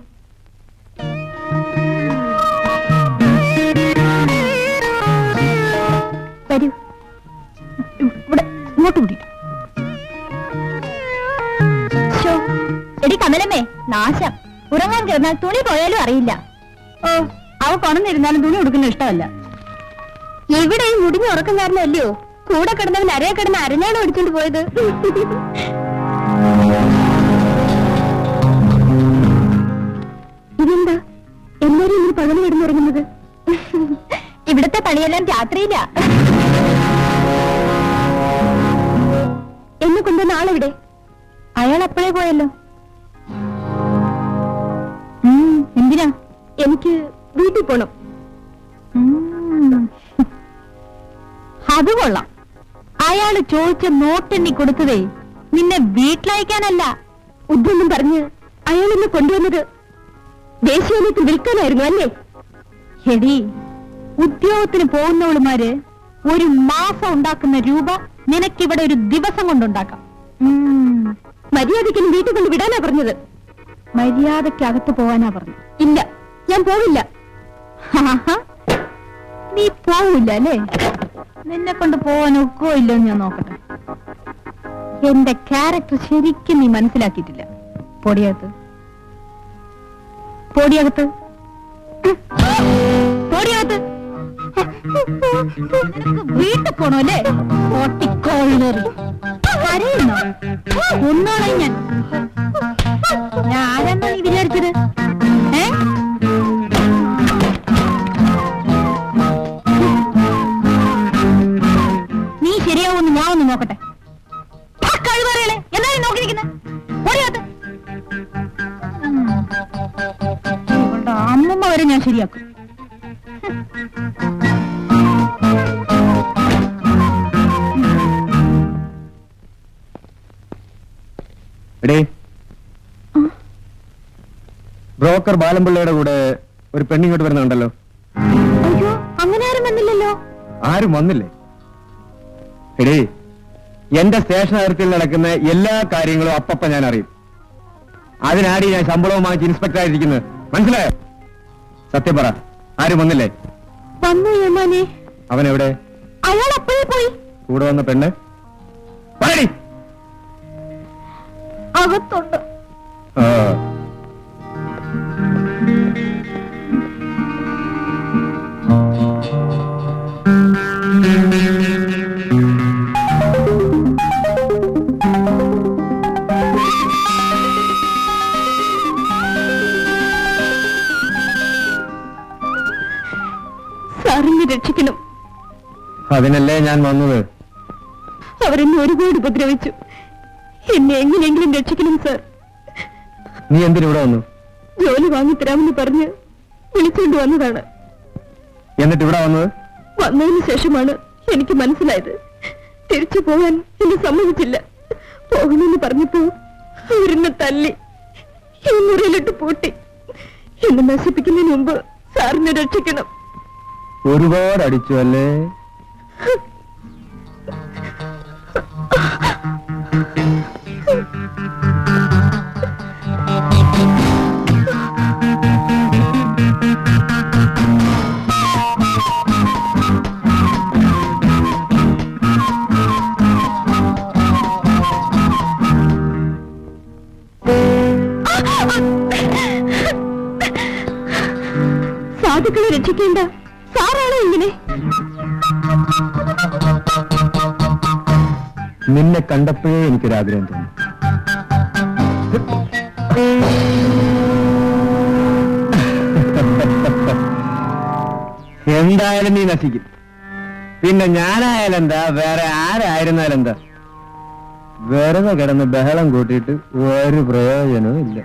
വരൂ, ഇവിടെ ഇങ്ങോട്ട് കൂടി. എടി കമലമ്മേ, നാശം. ഉറങ്ങാൻ കിടന്നാൽ തുണി പോയാലും അറിയില്ല. ഓ, അവ കൊണന്നിരുന്നാലും തുണി കൊടുക്കുന്ന ഇഷ്ടമല്ല. ഇവിടെ ഈ മുടിഞ്ഞ ഉറക്കം കാരണമല്ലയോ കൂടെ കിടന്നവൻ അരയെ കിടന്ന് അരഞ്ഞാണ് ഓടിച്ചോണ്ട് പോയത്. രാത്രിയില്ല. എന്നെ കൊണ്ടുവന്ന ആളെവിടെ? അയാൾ അപ്പോഴേ പോയല്ലോ. എന്തിനാ? എനിക്ക് വീട്ടിൽ പോണം. അത് കൊള്ളാം. അയാള് ചോദിച്ച നോട്ടെണ്ണി കൊടുത്തതേ നിന്നെ വീട്ടിലയക്കാനല്ല, ഉദ്യൊന്നും പറഞ്ഞ് അയാളെന്നെ കൊണ്ടുവന്നത് ദേശീയതയ്ക്ക് വിൽക്കാനായിരുന്നു അല്ലേ? എടി, ഉദ്യോഗത്തിന് പോകുന്നവളുമാര് ഒരു മാസം ഉണ്ടാക്കുന്ന രൂപ നിനക്കിവിടെ ഒരു ദിവസം കൊണ്ടുണ്ടാക്കാം. മര്യാദയ്ക്ക് വീട്ടിൽ കൊണ്ട് വിടാനാ പറഞ്ഞത്. മര്യാദയ്ക്കകത്ത് പോവാനാ പറഞ്ഞു. ഇല്ല, ഞാൻ പോവില്ല. നീ പോവില്ല അല്ലേ? നിന്നെ കൊണ്ട് പോവാൻ ഒക്കോ ഇല്ലെന്ന് ഞാൻ നോക്കട്ടെ. എന്റെ ക്യാരക്ടർ ശരിക്കും നീ മനസ്സിലാക്കിയിട്ടില്ല. പൊടിയകത്ത് പൊടിയകത്ത് പൊടിയകത്ത് വീട്ടിൽ പോണോ അല്ലേ? കരയുന്നോ? ഒന്നോളെ ഞാൻ ആരാന്നാ നീ വിചാരിച്ചത്? നീ ശരിയാവുമെന്ന് ഞാൻ ഒന്ന് നോക്കട്ടെ. കഴിവറിയളെ എല്ലാരും നോക്കിയിരിക്കുന്നത് പൊടിയകത്ത്. ഇവളുടെ അമ്മമ്മ വരെ ഞാൻ ശരിയാക്കും.
ബ്രോക്കർ ബാലംപിള്ളയുടെ കൂടെ ഒരു പെണ്ണിങ്ങോട്ട് വരുന്നുണ്ടല്ലോ.
അയ്യോ, അങ്ങനെ ആരും വന്നില്ലല്ലോ.
ആരും വന്നില്ലേ? എടേ, എന്റെ സ്റ്റേഷൻ അതിർത്തിയിൽ നടക്കുന്ന എല്ലാ കാര്യങ്ങളും അപ്പപ്പ ഞാൻ അറിയും. അതിനാടി ഞാൻ ശമ്പളവും വാങ്ങിച്ച് ഇൻസ്പെക്ടർ ആയിരിക്കുന്നത്. മനസ്സിലായോ? സത്യം പറ, ആരും വന്നില്ലേ?
വന്നു യമാനെ.
അവനെവിടെ?
അയാൾ അപ്പോഴേ പോയി.
കൂടെ വന്ന പെണ്ണ്
അകത്തുണ്ട്. സാറിനെ രക്ഷിക്കണം.
അതിനല്ലേ ഞാൻ വന്നത്.
അവരെന്നെ ഒരുപാട് ഉപദ്രവിച്ചു. എന്നെ എങ്ങനെയെങ്കിലും രക്ഷിക്കണം സാർ.
നീ എന്തിനിവിടെ വന്നു?
ജോലി വാങ്ങിത്തരാമെന്ന് പറഞ്ഞ് വിളിച്ചുകൊണ്ട് വന്നതാണ്.
എന്നിട്ട് ഇവിടെ വന്നത്?
വന്നതിന് ശേഷമാണ് എനിക്ക് മനസ്സിലായത്. തിരിച്ചു പോകാൻ എന്നെ സമ്മതിച്ചില്ല. പോകണമെന്ന് പറഞ്ഞപ്പോ അവരെന്നെ തല്ലി ഈ മുറിയിലിട്ട് പൂട്ടി. എന്നെ നശിപ്പിക്കുന്നതിന് മുമ്പ് സാറിനെ രക്ഷിക്കണം.
ഒരുപാട് അടിച്ചു അല്ലേ?
സാധുക്കളെ രക്ഷിക്കേണ്ട സാറാണോ ഇങ്ങനെ?
നിന്നെ കണ്ടപ്പോഴേ എനിക്കൊരാഗ്രഹം തോന്നി. എന്തായാലും നീ നശിക്കും. പിന്നെ ഞാനായാലെന്താ, വേറെ ആരായിരുന്നാലെന്താ? വെറുതെ കിടന്ന് ബഹളം കൂട്ടിയിട്ട് ഒരു പ്രയോജനവും ഇല്ല.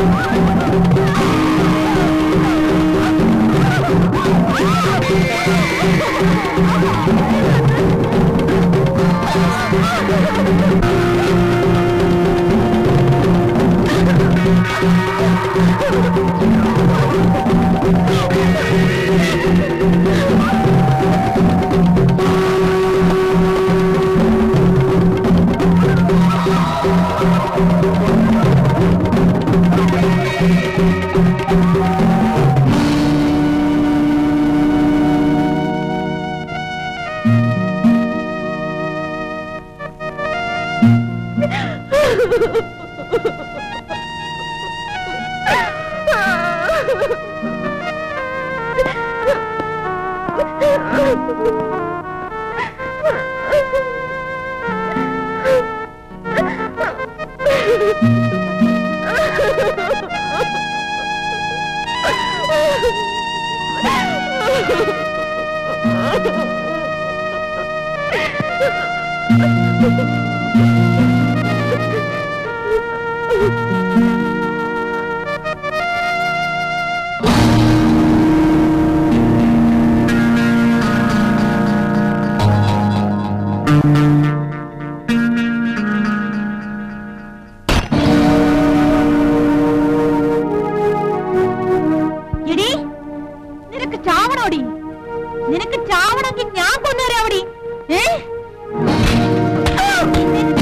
Oh, എടീ, നിനക്ക് ചാവണോടി? നിനക്ക് ചാവണമെങ്കിൽ ഞാൻ കൊന്നുതരാവടി.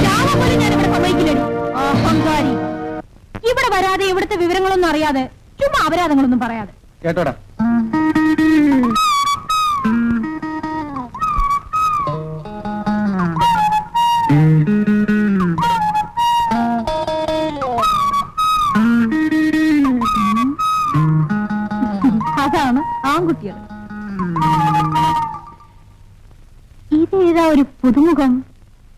ചാവാൻ പോലും ഞാൻ ഇവിടെ സമ്മതിക്കില്ലടി. അഹങ്കാരി. ഇവിടെ വരാതെ ഇവിടുത്തെ വിവരങ്ങളൊന്നും അറിയാതെ ചുമ്മാ അപരാധങ്ങളൊന്നും പറയാതെ.
കേട്ടോടാ.
അതാണ് ആൺകുട്ടികൾ. ഇതേതാ ഒരു പുതുമുഖം?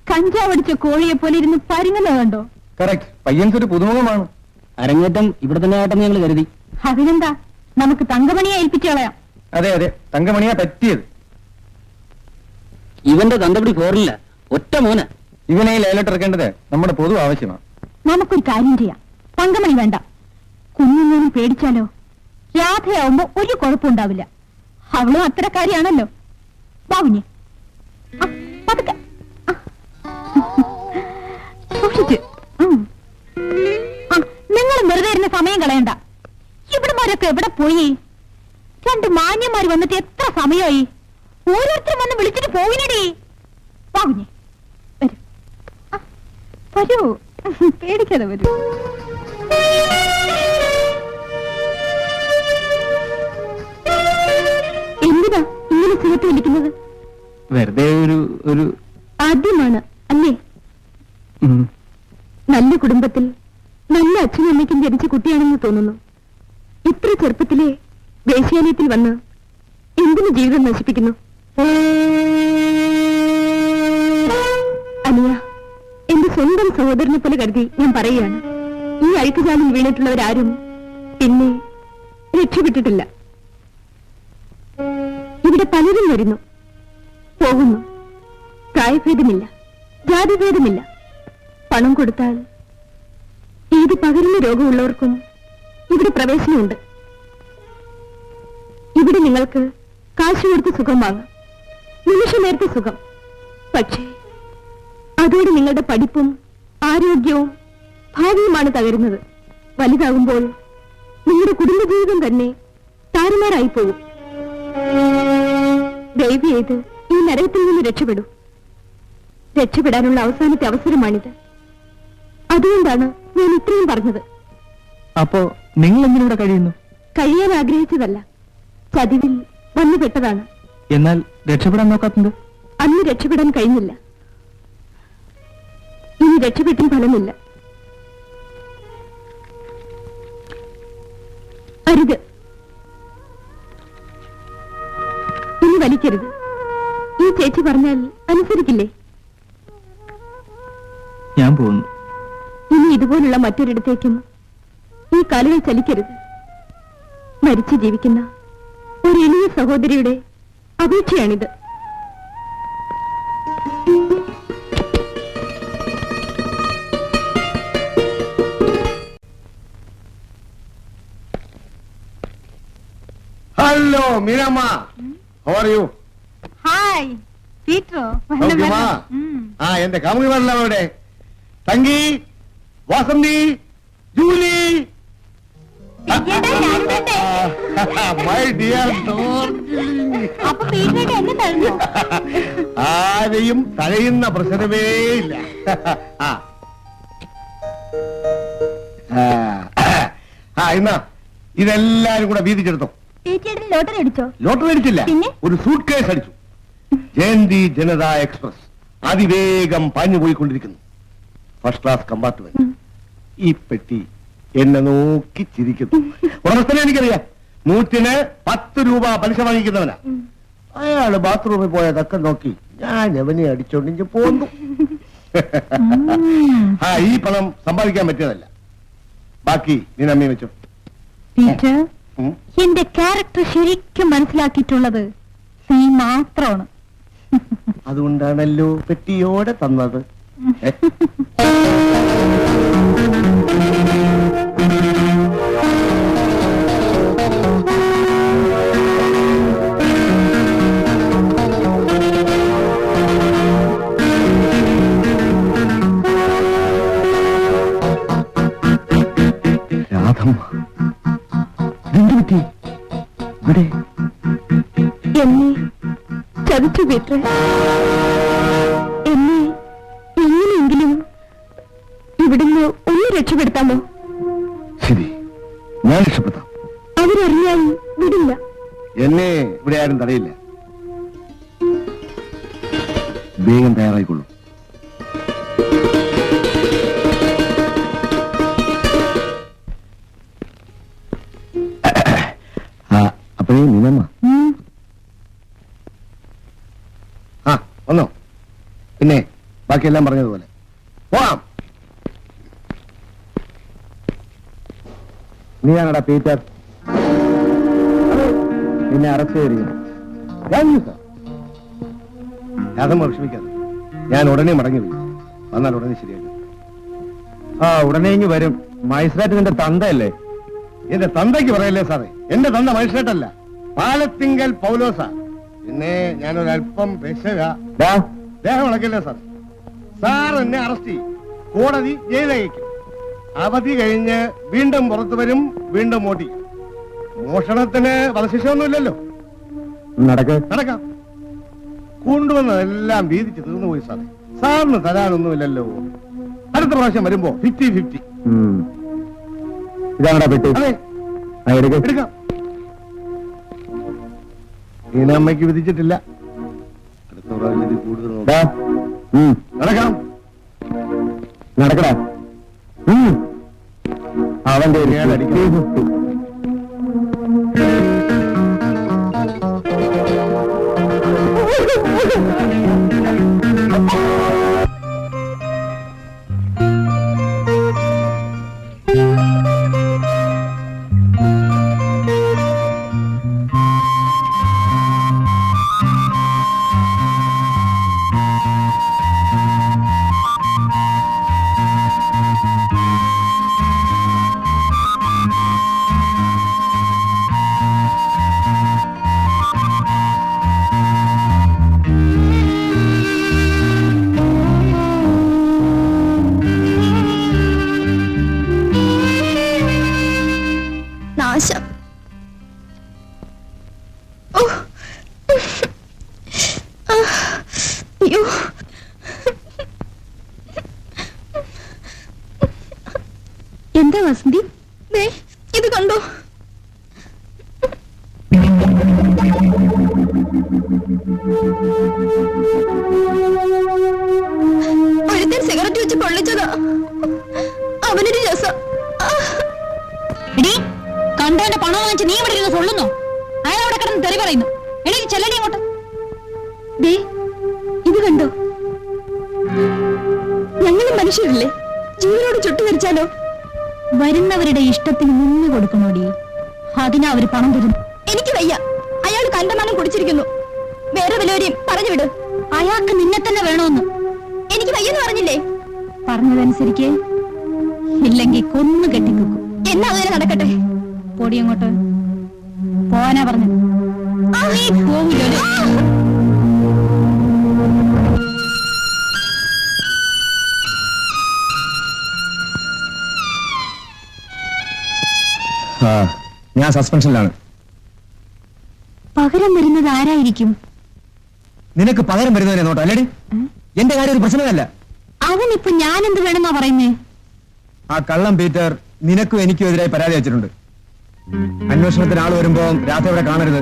കഞ്ചാവടിച്ച കോഴിയെ പോലെ ഇരുന്ന് പരുങ്ങുന്നത് കണ്ടോ?
കറക്റ്റ്. പയ്യൻസ് ഒരു പുതുമുഖമാണ്.
അരങ്ങേറ്റം ഇവിടെ തന്നെ ആയിട്ടെന്ന് ഞങ്ങൾ കരുതി.
അതിനെന്താ, നമുക്ക് തങ്കമണിയെ ഏൽപ്പിച്ചു കളയാം.
അതെ അതെ, തങ്കമണിയാ പറ്റിയത്.
ഇവന്റെ തന്തപടി പോറില്ല, ഒറ്റ മോന.
ഇവനെ ലേലട്ടിറക്കേണ്ടത് നമ്മുടെ പൊതു ആവശ്യമാണ്.
നമുക്കൊരു കാര്യം ചെയ്യാം. തങ്കമണി വേണ്ട. കുഞ്ഞുങ്ങളും പേടിച്ചാലോ? രാധയാവുമ്പോ ഒരു കുഴപ്പമുണ്ടാവില്ല. അവളും അത്തരക്കാരിയാണല്ലോ. വാവുഞ്ഞേ, പതുക്കെ സൂക്ഷിച്ച്. നിങ്ങൾ വെറുതെ ഇരുന്ന് സമയം കളയണ്ട. ഇവിടുമാരൊക്കെ എവിടെ പോയി? രണ്ട് മാന്യന്മാര് വന്നിട്ട് എത്ര സമയമായി? ഓരോരുത്തരും വന്ന് വിളിച്ചിട്ട് പോവിനടി. വാവുഞ്ഞേ, വരൂ. പേടിക്കാതെ വരൂ. എന്തിനാ ഇങ്ങനെ സുഖത്ത് വിളിക്കുന്നത്?
വെറുതെ ഒരു
ആദ്യമാണ് അല്ലേ? നല്ല കുടുംബത്തിൽ നല്ല അച്ഛനും അമ്മയ്ക്കും ജനിച്ച കുട്ടിയാണെന്ന് തോന്നുന്നു. ഇത്ര ചെറുപ്പത്തിലെ വേശ്യാലയത്തിൽ വന്ന് എന്തിനു ജീവിതം നശിപ്പിക്കുന്നു? അനിയ, എന്റെ സ്വന്തം സഹോദരനെ പോലെ കരുതി ഞാൻ പറയുകയാണ്. ഈ അഴുക്കുചാലിൽ വീണിട്ടുള്ളവരാരും പിന്നെ രക്ഷപ്പെട്ടിട്ടില്ല. ഇവിടെ പലരും വരുന്നു, പോകുന്നു. പ്രായഭേദമില്ല, ജാതിഭേദമില്ല. പണം കൊടുത്താൽ ഏത് പകരുന്ന രോഗമുള്ളവർക്കും ഇവിടെ പ്രവേശനമുണ്ട്. ഇവിടെ നിങ്ങൾക്ക് കാശ് കൊടുത്ത് സുഖം വാങ്ങാം, നിമിഷ നേരത്തെ സുഖം. പക്ഷേ അതോടെ നിങ്ങളുടെ പഠിപ്പും ആരോഗ്യവും ഭാവിയുമാണ് തകരുന്നത്. വലുതാകുമ്പോൾ നിങ്ങളുടെ കുടുംബജീവിതം തന്നെ താറുമാറായി പോകും. ദയവ് ചെയ്ത് ഈ നരകത്തിൽ നിന്ന് രക്ഷപ്പെടൂ. രക്ഷപ്പെടാനുള്ള അവസാനത്തെ അവസരമാണിത്. അതുകൊണ്ടാണ് ഞാൻ ഇത്രയും പറഞ്ഞത്.
അപ്പോ നിങ്ങൾ എന്തിനൂടെ കഴിയുന്നു?
കഴിയാൻ ആഗ്രഹിച്ചതല്ല, ചതിവിൽ വന്നുപെട്ടതാണ്.
എന്നാൽ രക്ഷപ്പെടാൻ നോക്കാത്തത്?
അന്ന് രക്ഷപ്പെടാൻ കഴിഞ്ഞില്ല, ഇനി രക്ഷപ്പെട്ടും ഫലമില്ല. അരുത്, ഇനി വലിക്കരുത്. ഈ ചേച്ചി പറഞ്ഞാൽ അനുസരിക്കില്ലേ?
ഞാൻ പോകുന്നു.
ഇനി ഇതുപോലുള്ള മറ്റൊരിടത്തേക്കും ഈ കാലുകൾ ചലിക്കരുത്. മരിച്ചു ജീവിക്കുന്ന ഒരു എളിയ സഹോദരിയുടെ അപേക്ഷയാണിത്.
Hello Meeramma, how are you?
Hi, പീറ്ററോ
സൗഖ്യമാ? ആ എന്റെ കാമുകിമാരെല്ലാം അവിടെ. Thanki, Vasanthi, Julie. My dear
അപ്പൊ പീറ്ററൊക്കെ എന്നെ തഴഞ്ഞു.
ആരെയും തഴയുന്ന പ്രശ്നമേ ഇല്ല. എന്നാ ഇതെല്ലാരും കൂടെ വീതിച്ചെടുത്തോ.
പീറ്റേട്ടൻ ലോട്ടറി അടിച്ചോ?
ലോട്ടറി അടിച്ചില്ല,
പിന്നെ?
ഒരു സൂട്ട് കേസ് അടിച്ചു. ജയന്തി ജനത എക്സ്പ്രസ് അതിവേഗം പാഞ്ഞുപോയിക്കൊണ്ടിരിക്കുന്നു. First class compartment. ഈ പെട്ടി എന്നെ നോക്കി ചിരിക്കുന്നു. ഉടമസ്ഥനെ എനിക്കറിയാം. 100-10 രൂപ പലിശ വാങ്ങിക്കുന്നവനാ. അയാള് ബാത്റൂമിൽ പോയതൊക്കെ നോക്കി ഞാൻ എവനെ അടിച്ചോണ്ടിഞ്ഞ് പോന്നു. ഈ പണം സമ്പാദിക്കാൻ പറ്റിയതല്ല. ബാക്കി നീ നമ്മി വെച്ചോ.
പീറ്റർ, എന്റെ ക്യാരക്ടർ ശരിക്കും മനസ്സിലാക്കിയിട്ടുള്ളത് നീ മാത്രമാണ്.
അതുകൊണ്ടാണല്ലോ പെട്ടിയോടെ തന്നത്. രാധമ്മ എന്ത് പറ്റി ഇവിടെ?
എന്നെ ചതിച്ചു പീറ്റർ. എന്നെ എങ്ങനെയെങ്കിലും ഇവിടുന്ന് ഒന്ന് രക്ഷപ്പെടുത്താമോ?
ശരി, ഞാൻ രക്ഷപ്പെടുത്താം.
അവരറിയാൻ വിടില്ല.
എന്നെ ഇവിടെ ആരും തടയില്ല. വേഗം തയ്യാറായിക്കൊള്ളൂ. അപ്പോഴേ നീനമ്മ വന്നോ? പിന്നെ ബാക്കിയെല്ലാം പറഞ്ഞതുപോലെ പോവാം.
നീയാണടാ പീറ്റർ? നിന്നെ അറസ്റ്റ് ചെയ്തിരിക്കുന്നു.
യാതൊന്നും വിഷമിക്കാതെ ഞാൻ ഉടനെ മടങ്ങി വരും. വന്നാൽ ഉടനെ ശരിയാകും.
ഉടനെ ഇങ്ങ് വരും. മജിസ്ട്രേറ്റ് നിന്റെ തന്തയല്ലേ?
എന്റെ തന്തയ്ക്ക് പറയല്ലേ സാറേ, എന്റെ തന്ത മജിസ്ട്രേറ്റല്ല, പാലത്തിങ്കൽ പൗലോസാ. പിന്നെ ഞാനൊരല്പം പെശക. ദേഹം ഇളക്കല്ലേ സാറേ. സാർ എന്നെ അറസ്റ്റ് ചെയ്യും, കോടതി ജയിലയക്കും. അവധി കഴിഞ്ഞ് വീണ്ടും പുറത്തു വരും, വീണ്ടും ഓടിക്കും. മോഷണത്തിന് വധശിക്ഷ ഒന്നുമില്ലല്ലോ. നടക്കാം. കൊണ്ടുവന്നതെല്ലാം വീതിച്ച് തീർന്നുപോയി സാറേ. സാറിന് തരാനൊന്നുമില്ലല്ലോ. അടുത്ത പ്രാവശ്യം വരുമ്പോ 50-50.
ഇതാണടാ പെട്ടി.
അതെ, എടുക്കാം. ഇങ്ങനെ അമ്മയ്ക്ക് വിധിച്ചിട്ടില്ല. അടുത്ത പ്രാവശ്യം ഇത് കൂടുതൽ നടക്കാം.
നടക്കടാ. അവന്റെ
നാശം. അയ്യോ, എന്താ വസന്തി? ഇത് കണ്ടോ? ഒരുത്തൻ സിഗരറ്റ് വെച്ച് പൊള്ളിച്ചതാ. അവനൊരു രസം. കണ്ടവന്റെ പണം വാങ്ങിച്ച് നീ ഇവിടെ ഇരുന്ന് കൊള്ളുന്നോ? അയാൾ അവിടെ കിടന്ന് തെറി പറയുന്നു. എനിക്ക് ചെല്ലടി അങ്ങോട്ട്. ഇത് കണ്ടോ? ഞങ്ങളും മനുഷ്യരല്ലേ, ജീവനോട് ചുട്ടുകരിച്ചാലോ? വരുന്നവരുടെ ഇഷ്ടത്തിന് നിന്ന് കൊടുക്കണോടി, അതിനാ അവര് പണം തരുന്നു. എനിക്ക് വയ്യ. അയാൾ കണ്ടമാനം കുടിച്ചിരിക്കുന്നു. വേറെ വല്ലവരെയും പറഞ്ഞു വിട്. അയാൾക്ക് നിന്നെ തന്നെ വേണോന്ന്. എനിക്ക് വയ്യെന്ന് പറഞ്ഞില്ലേ? പറഞ്ഞതനുസരിക്ക്, ഇല്ലെങ്കിൽ കൊന്നു കെട്ടിക്കും. എന്നാ അങ്ങനെ നടക്കട്ടെ. പൊടി അങ്ങോട്ട് പോവാനാ പറഞ്ഞത്. നീ പോവില്ലോ.
ഞാൻ സസ്പെൻഷനിലാണ്.
പകരം വരുന്നത് ആരായിരിക്കും?
നിനക്ക് പകരം വരുന്നതിനെ നോട്ടോ അല്ലേടി? എന്റെ കാര്യം ഒരു പ്രശ്നമല്ല.
അവനിപ്പോ ഞാൻ എന്ത് വേണമെന്നാ പറയുന്നേ?
ആ കള്ളം പീറ്റർ നിനക്കും എനിക്കും എതിരായി പരാതി വെച്ചിട്ടുണ്ട്. അന്വേഷണത്തിന് ആൾ വരുമ്പോ രാധ ഇവിടെ കാണരുത്.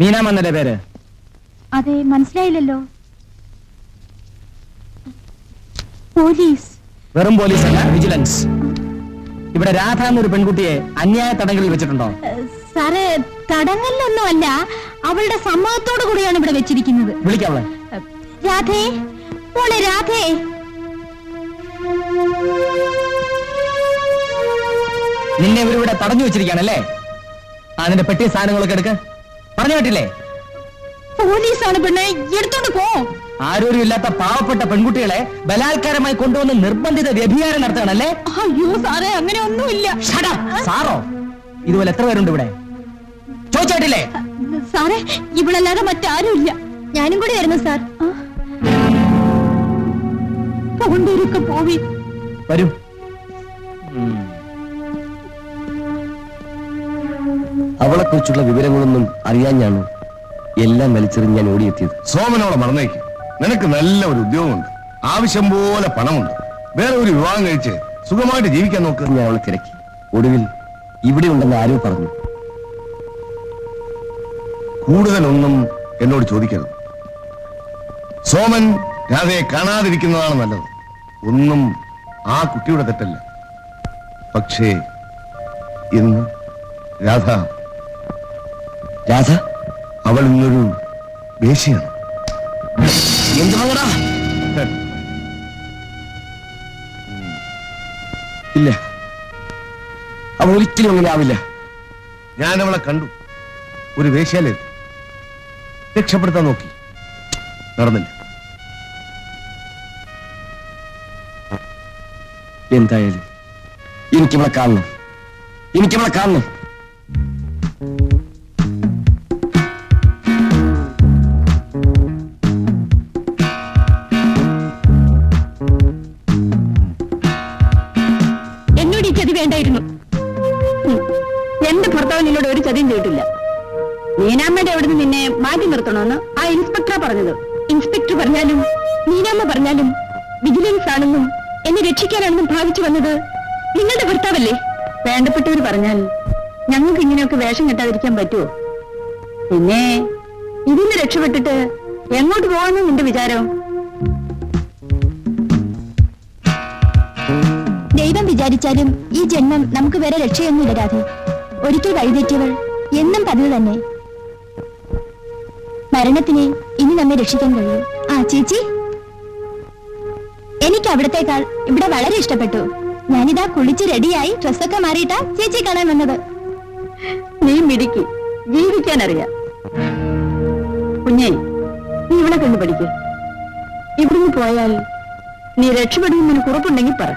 മീനാമെന്നല്ലേ പേര്?
അതെ, മനസ്സിലായില്ലല്ലോ. പോലീസ്?
വെറും പോലീസ് അല്ല, വിജിലൻസ്. ഇവിടെ രാധ എന്നൊരു പെൺകുട്ടിയെ അന്യായ തടങ്കലിൽ വെച്ചിട്ടുണ്ടോ?
സാറേ, തടങ്കലിലൊന്നുമല്ല, അവളുടെ സമ്മതത്തോടു കൂടിയാണ് ഇവിടെ വെച്ചിരിക്കുന്നത്.
വിളിക്കാവളെ.
രാധേ, മോളെ രാധേ.
നിന്നെ ഇവരിവിടെ തടഞ്ഞു വെച്ചിരിക്കുകയാണല്ലേ? അതിന്റെ പെട്ടിയ സാധനങ്ങളൊക്കെ എടുക്ക പറഞ്ഞു കേട്ടില്ലേ?
പോലീസാണ് പെണ്ണെ, എടുത്തോണ്ട് പോ.
ആരോരും ഇല്ലാത്ത പാവപ്പെട്ട പെൺകുട്ടികളെ ബലാത്കാരമായി കൊണ്ടുവന്ന് നിർബന്ധിത വ്യഭിചാരം നടത്തുകയാണല്ലേ?
അയ്യോ സാറേ, അങ്ങനെ ഒന്നുമില്ല.
സാറോ? ഇതുപോലെ എത്ര പേരുണ്ട് ഇവിടെ? ചോദിച്ചായിട്ടില്ലേ?
സാറേ, ഇവളല്ലാതെ മറ്റാരും ഇല്ല. ഞാനും കൂടി വരുന്നു സാർ. പോണ്ടിരിക്കെ പോവി.
വരൂ.
അവളെ കുറിച്ചുള്ള വിവരങ്ങളൊന്നും അറിയാഞ്ഞാണ് എല്ലാം വലിച്ചെറിഞ്ഞ് ഞാൻ ഓടിയെത്തിയത്.
സോമനോടെ മറന്നേക്ക്. നിനക്ക് നല്ല ഒരു ഉദ്യോഗമുണ്ട്, ആവശ്യം പോലെ പണമുണ്ട്. വേറെ ഒരു വിവാഹം കഴിച്ച് സുഖമായിട്ട് ജീവിക്കാൻ നോക്ക്.
ഞാൻ അവളെ തിരക്കി. ഒടുവിൽ ഇവിടെ ഉണ്ടെന്ന് ആരോ പറഞ്ഞു.
കൂടുതലൊന്നും എന്നോട് ചോദിക്കരുത്. സോമൻ രാധയെ കാണാതിരിക്കുന്നതാണ് നല്ലത്. ഒന്നും ആ കുട്ടിയുടെ തെറ്റല്ല. പക്ഷേ ഇന്ന് രാധ അവൾ ഇന്നൊരു വേശ്യയാണ്.
എന്ത് പറഞ്ഞടാ? ഇല്ല, അവൾ ഒരിക്കലും അങ്ങനെ ആവില്ല.
ഞാൻ അവളെ കണ്ടു. ഒരു വേശ്യാലേ രക്ഷപ്പെടുത്താൻ നോക്കി, നടന്നില്ല.
എന്തായാലും എനിക്കിവളെ കാണണം, എനിക്കിവളെ കാണണം.
എന്നോട് ഈ ചതി വേണ്ടായിരുന്നു. എന്റെ ഭർത്താവ് നിന്നോട് ഒരു ചതിയും ചെയ്തിട്ടില്ല. മീനാമ്മയുടെ അവിടുന്ന് നിന്നെ മാറ്റി നിർത്തണമെന്ന് ആ ഇൻസ്പെക്ടറാ പറഞ്ഞത്. ഇൻസ്പെക്ടർ പറഞ്ഞാലും മീനാമ്മ പറഞ്ഞാലും വിജിലൻസ് ആണെന്നും എന്നെ രക്ഷിക്കാനാണെന്നും ഭാവിച്ചു വന്നത് നിങ്ങളുടെ ഭർത്താവല്ലേ? വേണ്ടപ്പെട്ടവർ പറഞ്ഞാൽ ഞങ്ങൾക്ക് ഇങ്ങനെയൊക്കെ വേഷം കെട്ടാതിരിക്കാൻ പറ്റുമോ? പിന്നെ ഇതിന്ന് രക്ഷപ്പെട്ടിട്ട് എങ്ങോട്ട് പോകാമെന്ന് നിന്റെ വിചാരം? ദൈവം വിചാരിച്ചാലും ഈ ജന്മം നമുക്ക് വേറെ രക്ഷയൊന്നുമില്ല രാധേ. ഒരിക്കൽ വഴിതെറ്റിയവൾ എന്നും പതിവ് തന്നെ. മരണത്തിനെ ഇനി നമ്മെ രക്ഷിക്കാൻ കഴിയും. ആ ചേച്ചി, എനിക്ക് അവിടത്തേക്കാൾ ഇവിടെ വളരെ ഇഷ്ടപ്പെട്ടു. ഞാനിതാ കുളിച്ച് റെഡിയായി ഡ്രസ്സൊക്കെ മാറിയിട്ടാ ചേച്ചി കാണാൻ വന്നത്. നീ മിടുക്കി, ജീവിക്കാൻ അറിയാം. കുഞ്ഞേ, നീ ഇവിടെ കണ്ടു പഠിക്ക്. ഇവിടുന്ന് പോയാൽ നീ രക്ഷപ്പെടുമെന്ന് നിനക്ക് ഉറപ്പുണ്ടെങ്കിൽ പറ,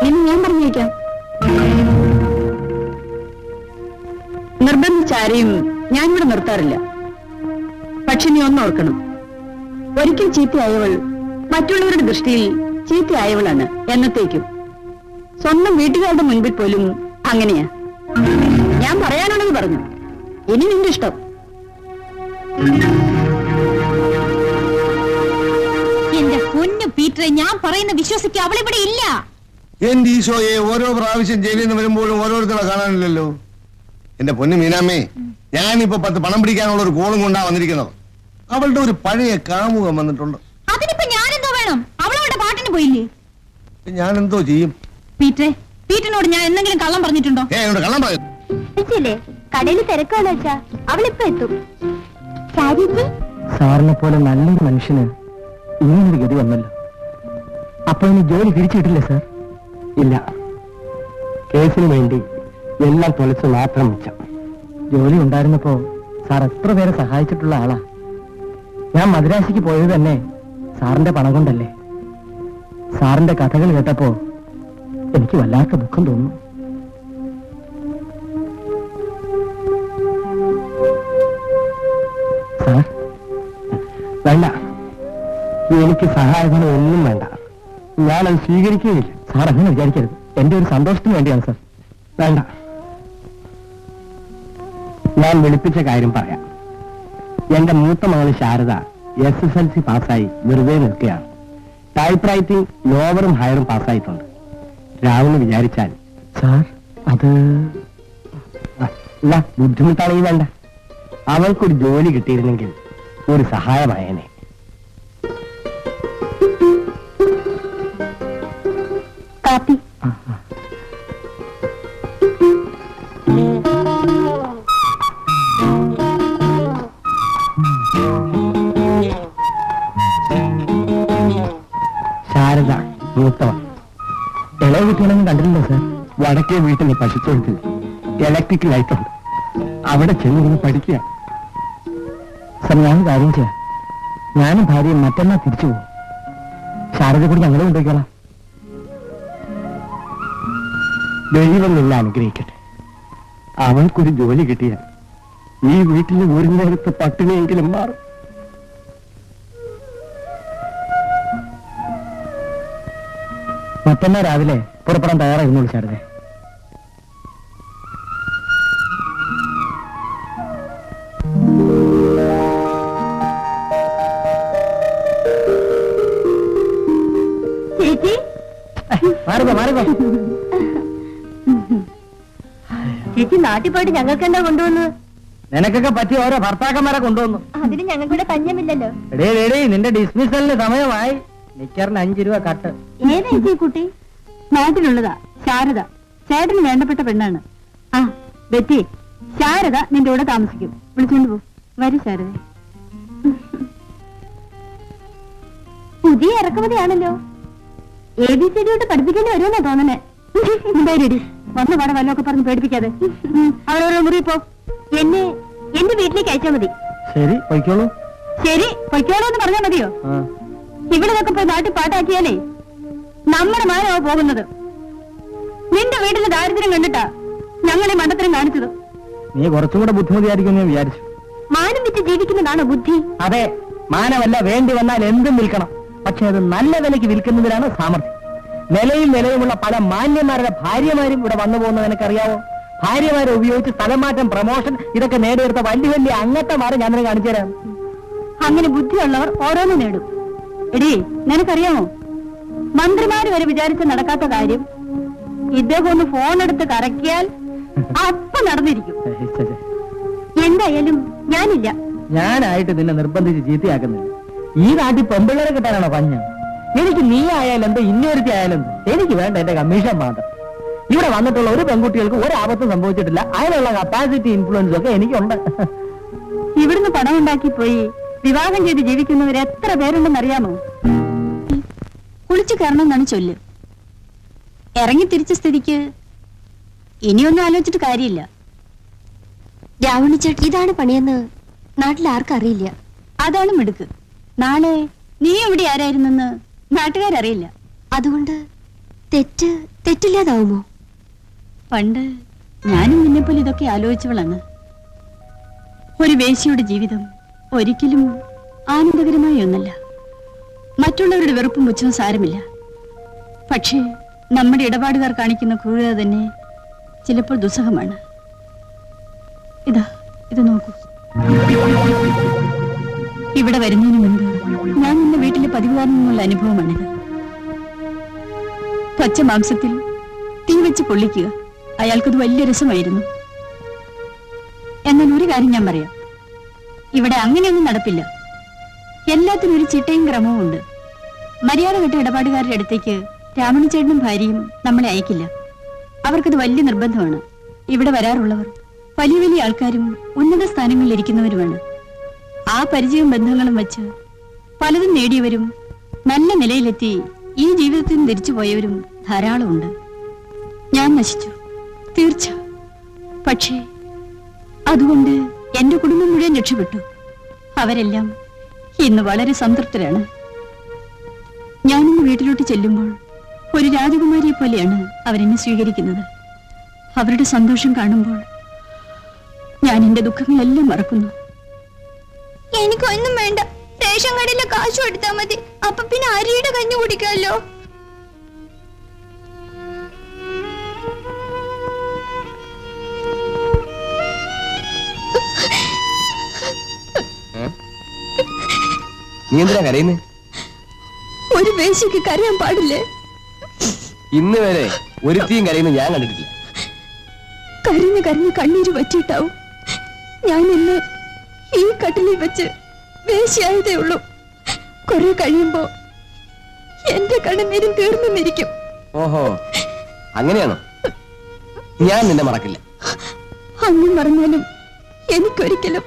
എന്ന് ഞാൻ പറഞ്ഞേക്കാം. നിർബന്ധിച്ചാരെയും ഞാൻ ഇവിടെ നിർത്താറില്ല. പക്ഷെ നീ ഒന്നോർക്കണം, ഒരിക്കൽ ചീത്തയായവൾ മറ്റുള്ളവരുടെ ദൃഷ്ടിയിൽ ചീത്തയായവളാണ് എന്നത്തേക്കും. സ്വന്തം വീട്ടുകാരുടെ മുൻപിൽ പോലും അങ്ങനെയാ. ഞാൻ പറയാനുള്ളത് പറഞ്ഞു. ഇനി നിന്റെ ഇഷ്ടം. എന്റെ പൊന്നു പീറ്ററെ, ഞാൻ പറയുന്ന വിശ്വസിക്കുക. അവളിവിടെ ഇല്ല.
എന്റെ ഈശോയെ, ഓരോ പ്രാവശ്യം ജയിലിൽ നിന്ന് വരുമ്പോഴും ഓരോരുത്തരെ കാണാനില്ലല്ലോ. എന്റെ പൊന്നു മീനാമ്മേ, ഞാനിപ്പോ 10 പണം പിടിക്കാനുള്ള ഒരു കോളും കൊണ്ടാ വന്നിരിക്കുന്നത്. അവളുടെ ഒരു പഴയ കാമുകം വന്നിട്ടുണ്ട്.
അതിനിപ്പോ ഞാനെന്തോ വേണം? അവളവിടെ പാട്ടിന് പോയില്ലേ?
ഞാൻ എന്തോ ചെയ്യും?
പീറ്ററെ, പീറ്ററിനോട് ഞാൻ എന്തെങ്കിലും കള്ളം പറഞ്ഞിട്ടുണ്ടോ?
എന്നോട് കള്ളം പറയും.
കടയിൽ തിരക്കാണ് വെച്ചാ അവളിപ്പോ എത്തും.
സാറിനെ പോലെ നല്ലൊരു മനുഷ്യന് ഇങ്ങനൊരു ഗതി വന്നല്ലോ. അപ്പൊ ഇനി ജോലി തിരിച്ചിട്ടില്ലേ സാർ? ഇല്ല, കേസിന് വേണ്ടി എല്ലാം തൊലച്ച് മാത്രം മിച്ചം. ജോലി ഉണ്ടായിരുന്നപ്പോ സാർ എത്ര പേരെ സഹായിച്ചിട്ടുള്ള ആളാ. ഞാൻ മദ്രാശിക്ക് പോയത് തന്നെ സാറിന്റെ പണം കൊണ്ടല്ലേ. സാറിന്റെ കഥകൾ കേട്ടപ്പോ എനിക്ക് വല്ലാത്ത ദുഃഖം തോന്നുന്നു. സാർ, വേണ്ട,
എനിക്ക് സഹായങ്ങൾ ഒന്നും വേണ്ട, ഞാനത് സ്വീകരിക്കുകയില്ല. സാർ അങ്ങനെ വിചാരിക്കരുത്, എന്റെ ഒരു സന്തോഷത്തിന് വേണ്ടിയാണ് സാർ. വേണ്ട, ഞാൻ വിളിപ്പിച്ച കാര്യം പറയാം. എന്റെ മൂത്ത മകള് ശാരദ SSLC പാസ്സായി വെറുതെ നിൽക്കുകയാണ്. ടൈപ്പ് റൈറ്റിംഗ് ലോവറും ഹയറും പാസ്സായിട്ടുണ്ട്. രാവിലെ വിചാരിച്ചാൽ
സാർ അത്
ഇല്ല, ബുദ്ധിമുട്ടാണെങ്കിൽ വേണ്ട. അവൾക്കൊരു ജോലി കിട്ടിയിരുന്നെങ്കിൽ ഒരു സഹായമായേനെ.
കാപ്പി.
ശാരദ മൂത്തവൻ. ഇളയ കുട്ടികളൊന്നും കണ്ടിട്ടുണ്ടോ സാർ? വടക്കേ വീട്ടിലെ പശുത്തൊഴുത്തിൽ ഇലക്ട്രിക് ലൈറ്റ് ഉണ്ട്. അവിടെ ചെന്നിരുന്ന് പഠിക്കുക.
സാർ ഞാൻ കാര്യം ചെയ്യാം, ഞാനും ഭാര്യയും മറ്റന്നാ തിരിച്ചു പോകും. ശാരദ കൂടി ഞങ്ങളെ കൊണ്ടുപോയിക്കോളാം.
ദൈവം നിന്നെ അനുഗ്രഹിക്കട്ടെ. അവൾക്കൊരു ജോലി കിട്ടിയാൽ ഈ വീട്ടിൽ ഒരു നേരത്തെ പട്ടിണിയെങ്കിലും മാറും.
മറ്റന്നാ രാവിലെ പുറപ്പെടാൻ തയ്യാറായിരുന്നുള്ളൂ ശാരദ.
ചേച്ചി,
മാറിക്കോ മാറിക്കോ.
ചേച്ചി നാട്ടിൽ പോയിട്ട് ഞങ്ങൾക്ക് എന്താ കൊണ്ടുവന്നത്?
നിനക്കൊക്കെ പറ്റിയ ഓരോ ഭർത്താക്കന്മാരെ കൊണ്ടുവന്നു.
അതിന് ഞങ്ങൾക്കിവിടെ പഞ്ഞമില്ലല്ലോ.
എടേ നിന്റെ ഡിസ്മിസലിന് സമയമായി. നിക്കറിന് 5 രൂപ കട്ട്.
ഏതാ ചേച്ചി കുട്ടി? നാട്ടിലുള്ളതാ, ശാരദ. ചേട്ടന് വേണ്ടപ്പെട്ട പെണ്ണാണ്. ആ ബെറ്റി, ശാരദ നിന്റെ കൂടെ താമസിക്കും. വിളിച്ചോണ്ട് പോ. വരൂ ശാരദ. പുതിയ ഇറക്കുമതിയാണല്ലോ. ABCD യോട്ട് പഠിപ്പിക്കേണ്ടി വരുമെന്നാ തോന്നണേ. എന്തായാലും വന്ന പാടെ വല്ലതൊക്കെ പറഞ്ഞ് പേടിപ്പിക്കാതെ അവരോരോ മുറി പോ. എന്നെ എന്റെ വീട്ടിലേക്ക് അയച്ചാ മതി.
ശരി പൊയ്ക്കോളൂ.
ശരി പൊയ്ക്കോളൂ എന്ന് പറഞ്ഞാ മതിയോ? ഇവിടെ നിന്നൊക്കെ പോയി നാട്ടിൽ പാട്ടാക്കിയാലേ നമ്മുടെ മാനമാ പോകുന്നത്. നിന്റെ വീട്ടിലെ ദാരിദ്ര്യം കണ്ടിട്ടാ ഞങ്ങളെ മണ്ടത്തരം കാണിച്ചത്.
നീ കുറച്ചും കൂടെ ബുദ്ധിമതിയായിരിക്കും ഞാൻ വിചാരിച്ചു.
മാനം വിറ്റ് ജീവിക്കുന്നതാണോ ബുദ്ധി?
അതെ, മാനമല്ല, വേണ്ടി വന്നാൽ എന്തും വിൽക്കണം. പക്ഷെ അത് നല്ല വിലയ്ക്ക് വിൽക്കുന്നതിലാണ് സാമർഥ്യം. നിലയുമുള്ള പല മാന്യന്മാരുടെ ഭാര്യമാരും ഇവിടെ വന്നു പോകുന്നത് നിനക്കറിയാവോ? ഭാര്യമാരെ ഉപയോഗിച്ച് സ്ഥലമാറ്റം, പ്രമോഷൻ ഇതൊക്കെ നേടിയെടുത്ത വലിയ അങ്ങട്ടമാരെ ഞാൻ നിനക്ക് കാണിച്ചു തരാം.
അങ്ങനെ ബുദ്ധിയുള്ളവർ ഓരോന്നും നേടും. എടീ, നിനക്കറിയാമോ, മന്ത്രിമാര് വരെ വിചാരിച്ച് നടക്കാത്ത കാര്യം ഇദ്ദേഹം ഒന്ന് ഫോൺ എടുത്ത് കറക്കിയാൽ അപ്പൊ നടന്നിരിക്കും. എന്തായാലും ഞാനില്ല.
ഞാനായിട്ട് നിന്നെ നിർബന്ധിച്ച് ചീത്തയാക്കുന്നില്ല. ഈ നാട്ടിൽ പെമ്പിള്ളേരെ കിട്ടാനാണോ പഞ്ഞ? എനിക്ക് നീ ആയാലെന്ത്, ഇന്നൊരുത്തി ആയാലെന്ത്, എനിക്ക് വേണ്ട എന്റെ കമ്മീഷൻ മാത്രം. ഇവിടെ വന്നിട്ടുള്ള ഒരു പെൺകുട്ടികൾക്ക് ഒരു ആപത്തും സംഭവിച്ചിട്ടില്ല. അതിനുള്ള കപ്പാസിറ്റി, ഇൻഫ്ലുവൻസും ഒക്കെ എനിക്കുണ്ട്.
ഇവിടുന്ന് പണം ഉണ്ടാക്കി പോയി വിവാഹം ചെയ്ത് ജീവിക്കുന്നവർ എത്ര പേരുണ്ടെന്ന് അറിയാമോ? കുളിച്ചു കയറണമെന്നാണ് ചൊല്ല്. ഇറങ്ങി തിരിച്ച സ്ഥിതിക്ക് ഇനിയൊന്നും ആലോചിച്ചിട്ട് കാര്യമില്ല.
രാവണി ചേട്ടൻ ഇതാണ് പണിയെന്ന് നാട്ടിൽ ആർക്കും അറിയില്ല.
അതാണ് മിടുക്ക്. നാളെ നീ എവിടെ ആരായിരുന്നെന്ന് നാട്ടുകാരറിയില്ല.
അതുകൊണ്ട് തെറ്റില്ലാതാവുമോ?
പണ്ട് ഞാനും നിന്നെപ്പോലെ ഇതൊക്കെ ആലോചിച്ചവളാണ്. ഒരു വേശ്യയുടെ ജീവിതം ഒരിക്കലും ആനന്ദകരമായ ഒന്നല്ല. മറ്റുള്ളവരുടെ വെറുപ്പും പുച്ഛവും സാരമില്ല. പക്ഷേ നമ്മുടെ ഇടപാടുകാർ കാണിക്കുന്ന ക്രൂരത തന്നെ ചിലപ്പോൾ ദുസ്സഹമാണ്. ഇത് നോക്കൂ. ഇവിടെ വരുന്നതിന് മുൻപ് ഞാൻ നിന്റെ വീട്ടിലെ പതിവുകാരൻ നിന്നുള്ള അനുഭവമാണിത്. പച്ച മാംസത്തിൽ തീ വെച്ച് പൊള്ളിക്കുക, അയാൾക്കത് വലിയ രസമായിരുന്നു. എന്നാൽ ഒരു കാര്യം ഞാൻ പറയാം, ഇവിടെ അങ്ങനെയൊന്നും നടപ്പില്ല. എല്ലാത്തിനും ഒരു ചിട്ടയും ക്രമവും ഉണ്ട്. മര്യാദ കെട്ട ഇടപാടുകാരുടെ അടുത്തേക്ക് രാമണിച്ചേട്ടനും ഭാര്യയും നമ്മളെ അയക്കില്ല. അവർക്കത് വലിയ നിർബന്ധമാണ്. ഇവിടെ വരാറുള്ളവർ വലിയ ആൾക്കാരും ഉന്നത സ്ഥാനങ്ങളിൽ ഇരിക്കുന്നവരുമാണ്. ആ പരിചയവും ബന്ധങ്ങളും വെച്ച് പലതും നേടിയവരും നല്ല നിലയിലെത്തി ഈ ജീവിതത്തിൽ നിന്ന് തിരിച്ചു പോയവരും ധാരാളമുണ്ട്. ഞാൻ നശിച്ചു, തീർച്ച. പക്ഷേ അതുകൊണ്ട് എന്റെ കുടുംബം മുഴുവൻ രക്ഷപ്പെട്ടു. അവരെല്ലാം ഇന്ന് വളരെ സംതൃപ്തരാണ്. ഞാനിന്ന് വീട്ടിലോട്ട് ചെല്ലുമ്പോൾ ഒരു രാജകുമാരിയെ പോലെയാണ് അവരെന്നെ സ്വീകരിക്കുന്നത്. അവരുടെ സന്തോഷം കാണുമ്പോൾ ഞാൻ എന്റെ ദുഃഖങ്ങളെല്ലാം മറക്കുന്നു.
എനിക്കൊന്നും വേണ്ട, റേഷൻ കടയിലെ കാശും എടുത്താൽ മതി. അപ്പൊ പിന്നെ അരിയുടെ കഞ്ഞി കുടിക്കാമല്ലോ.
നീ എന്തിനാ കരയുന്നേ?
ഒരു വേശ്യക്ക് കരയാൻ പാടില്ലേ?
ഇന്ന് വരെ ഒരുത്തിയും കരയുന്നു ഞാൻ കണ്ടിട്ടില്ല.
കരഞ്ഞ് കരഞ്ഞ് കണ്ണീര് പറ്റിയിട്ടാവും ഞാൻ ഇന്ന് ഈ കട്ടിലിൽ വെച്ച് വേശ്യായതേ ഉള്ളൂ. കുറെ കഴിയുമ്പോ എന്റെ കണ്ണുനീരും തീർന്നിരിക്കും.
ഓഹോ, അങ്ങനെയാണോ? ഞാൻ നിന്നെ മറക്കില്ല.
അങ്ങ് മറന്നാലും എനിക്കൊരിക്കലും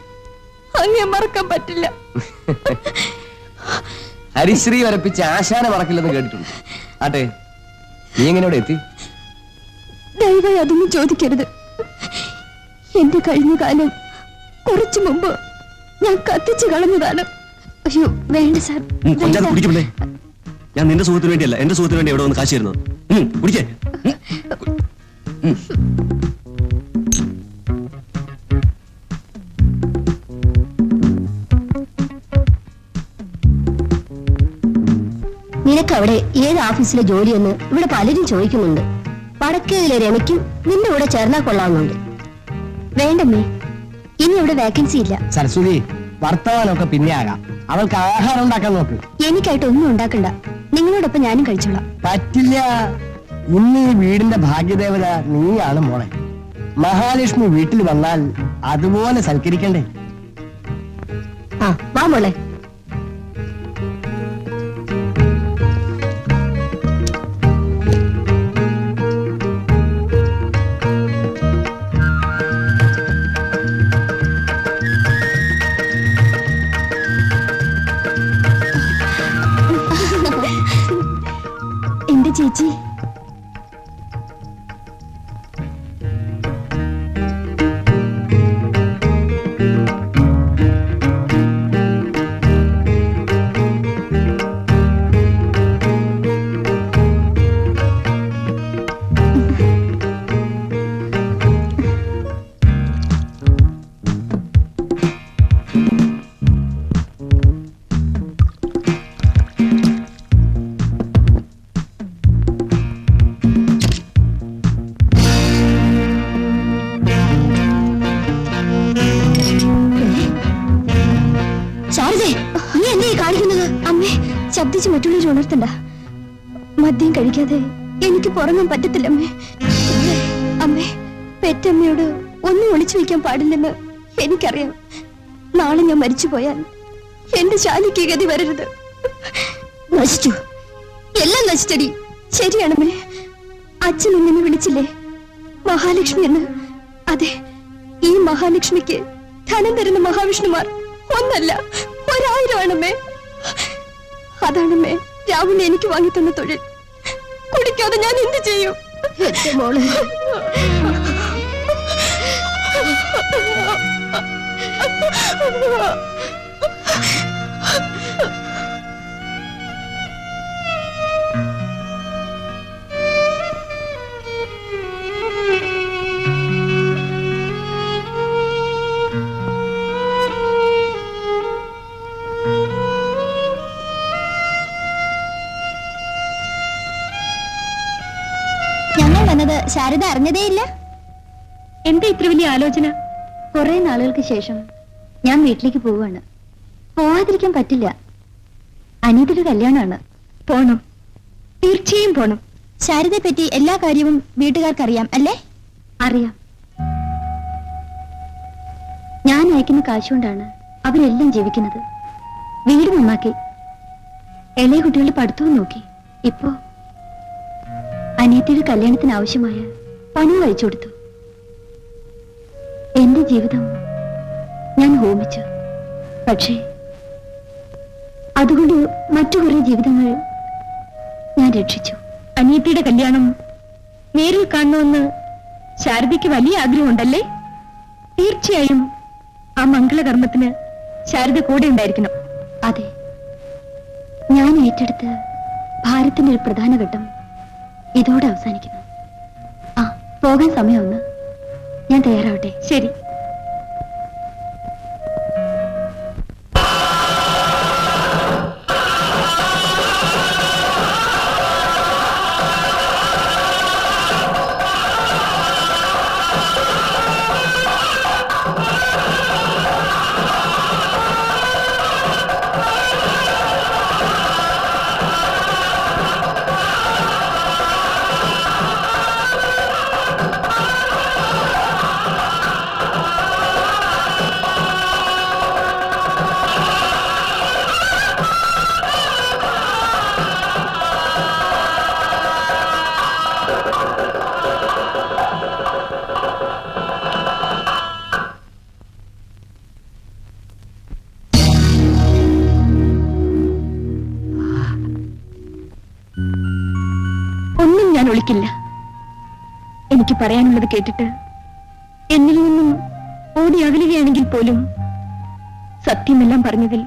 അങ്ങെ മറക്കാൻ പറ്റില്ല.
ഹരിശ്രീ വരപ്പിച്ച് ആശാനെ മറക്കില്ലെന്ന് കേട്ടിട്ടുണ്ട്. ആട്ടെ, നീ എങ്ങനെ ഇവിടെ എത്തി?
ദയവായി അതൊന്നും ചോദിക്കരുത്. എന്റെ കഴിഞ്ഞ കാലം കുറച്ചു മുമ്പ് ഞാൻ കത്തിച്ചു കളഞ്ഞതാണ്. അയ്യോ വേണ്ട സാർ.
ഞാൻ നിന്റെ സുഖത്തിന് വേണ്ടിയല്ല, എന്റെ സുഖത്തിന് വേണ്ടി എവിടെ വന്ന് കാശ് തരുന്നത്. കുടിക്കേ.
നിനക്ക് അവിടെ ഏത് ഓഫീസിലെ ജോലിയെന്ന് ഇവിടെ പലരും ചോദിക്കുന്നുണ്ട്. വടക്കേതിലെ രമയ്ക്കും നിന്റെ കൂടെ ചേർന്നാ കൊള്ളാവുന്നുണ്ട്. വേണ്ടമ്മേ, ഇനി ഇവിടെ വേക്കൻസി ഇല്ല.
സരസ്വതി, വർത്തമാനമൊക്കെ പിന്നെ ആകാം. അവൾക്ക് ആഹാരം ഉണ്ടാക്കാൻ നോക്ക്.
എനിക്കായിട്ട് ഒന്നും ഉണ്ടാക്കണ്ട. നിങ്ങളോടൊപ്പം ഞാനും കഴിച്ചോളാം.
പറ്റില്ല. ഇന്ന് ഈ വീടിന്റെ ഭാഗ്യദേവത നീയാണ് മോളെ. മഹാലക്ഷ്മി വീട്ടിൽ വന്നാൽ അതുപോലെ സൽക്കരിക്കണ്ടേ?
ആ വാ മോളെ. എന്റെ ചേച്ചി, ശബ്ദിച്ച് മറ്റുള്ളവർ ഉണർത്തണ്ട. മദ്യം കഴിക്കാതെ എനിക്ക് പുറങ്ങാൻ പറ്റത്തില്ല അമ്മേ. അമ്മേ, പെറ്റമ്മയോട് ഒന്നും ഒളിച്ചു വെക്കാൻ പാടില്ലെന്ന് എനിക്കറിയാം. നാളെ ഞാൻ മരിച്ചു പോയാൽ എന്റെ ശാലിക്ക് ഗതി വരരുത്. നശിച്ചു, എല്ലാം നശിച്ചടി. ശരിയാണമ്മേ, അച്ഛൻ എന്നെ വിളിച്ചില്ലേ മഹാലക്ഷ്മി എന്ന്? അതെ, ഈ മഹാലക്ഷ്മിക്ക് ധനം തരുന്ന മഹാവിഷ്ണുമാർ ഒന്നല്ല 1000 ആണമ്മേ. അതാണമ്മേ രാവിലെ എനിക്ക് വാങ്ങിത്തന്ന തൊഴിൽ. കുടിക്കാതെ ഞാൻ എന്ത് ചെയ്യും? മോളെ, ശാരദ അറിഞ്ഞതേയില്ല. എന്താ ഇത്ര വലിയ ആലോചന? കുറെ നാളുകൾക്ക് ശേഷം ഞാൻ വീട്ടിലേക്ക് പോവാണ്. പോവാതിരിക്കാൻ പറ്റില്ല. അനിയത്തിയുടെ കല്യാണമാണ്. പോണം, തീർച്ചയായും പോണം. ശാരദയെ പറ്റി എല്ലാ കാര്യവും വീട്ടുകാർക്കറിയാം അല്ലേ? അറിയാം. ഞാൻ അയക്കുന്ന കാശുകൊണ്ടാണ് അവരെല്ലാം ജീവിക്കുന്നത്. വീട് നന്നാക്കി, ഇളയ കുട്ടികളുടെ പഠിത്തവും നോക്കി. ഇപ്പോ അനിയത്തിയുടെ കല്യാണത്തിന് ആവശ്യമായ പണം കഴിച്ചു കൊടുത്തു. എന്റെ ജീവിതം ഞാൻ ഹോമിച്ചു. പക്ഷേ അതുകൊണ്ട് മറ്റു കുറെ ജീവിതങ്ങൾ ഞാൻ രക്ഷിച്ചു. അനിയത്തിയുടെ കല്യാണം നേരിൽ കാണണമെന്ന് ശാരദയ്ക്ക് വലിയ ആഗ്രഹമുണ്ടല്ലേ? തീർച്ചയായും ആ മംഗളകർമ്മത്തിന് ശാരദ കൂടെ ഉണ്ടായിരിക്കണം. അതെ, ഞാൻ ഏറ്റെടുത്ത് ഭാരത്തിന്റെ ഒരു പ്രധാന ഘട്ടം ഇതോടെ അവസാനിക്കുന്നു. ആ, പോകാൻ സമയമൊന്ന്. ഞാൻ തയ്യാറാവട്ടെ. ശരി. ഒന്നും ഞാൻ ഒളിക്കില്ല. എനിക്ക് പറയാനുള്ളത് കേട്ടിട്ട് എന്നിൽ നിന്നും ഓടി അകലുകയാണെങ്കിൽ പോലും സത്യമെല്ലാം പറഞ്ഞതിൽ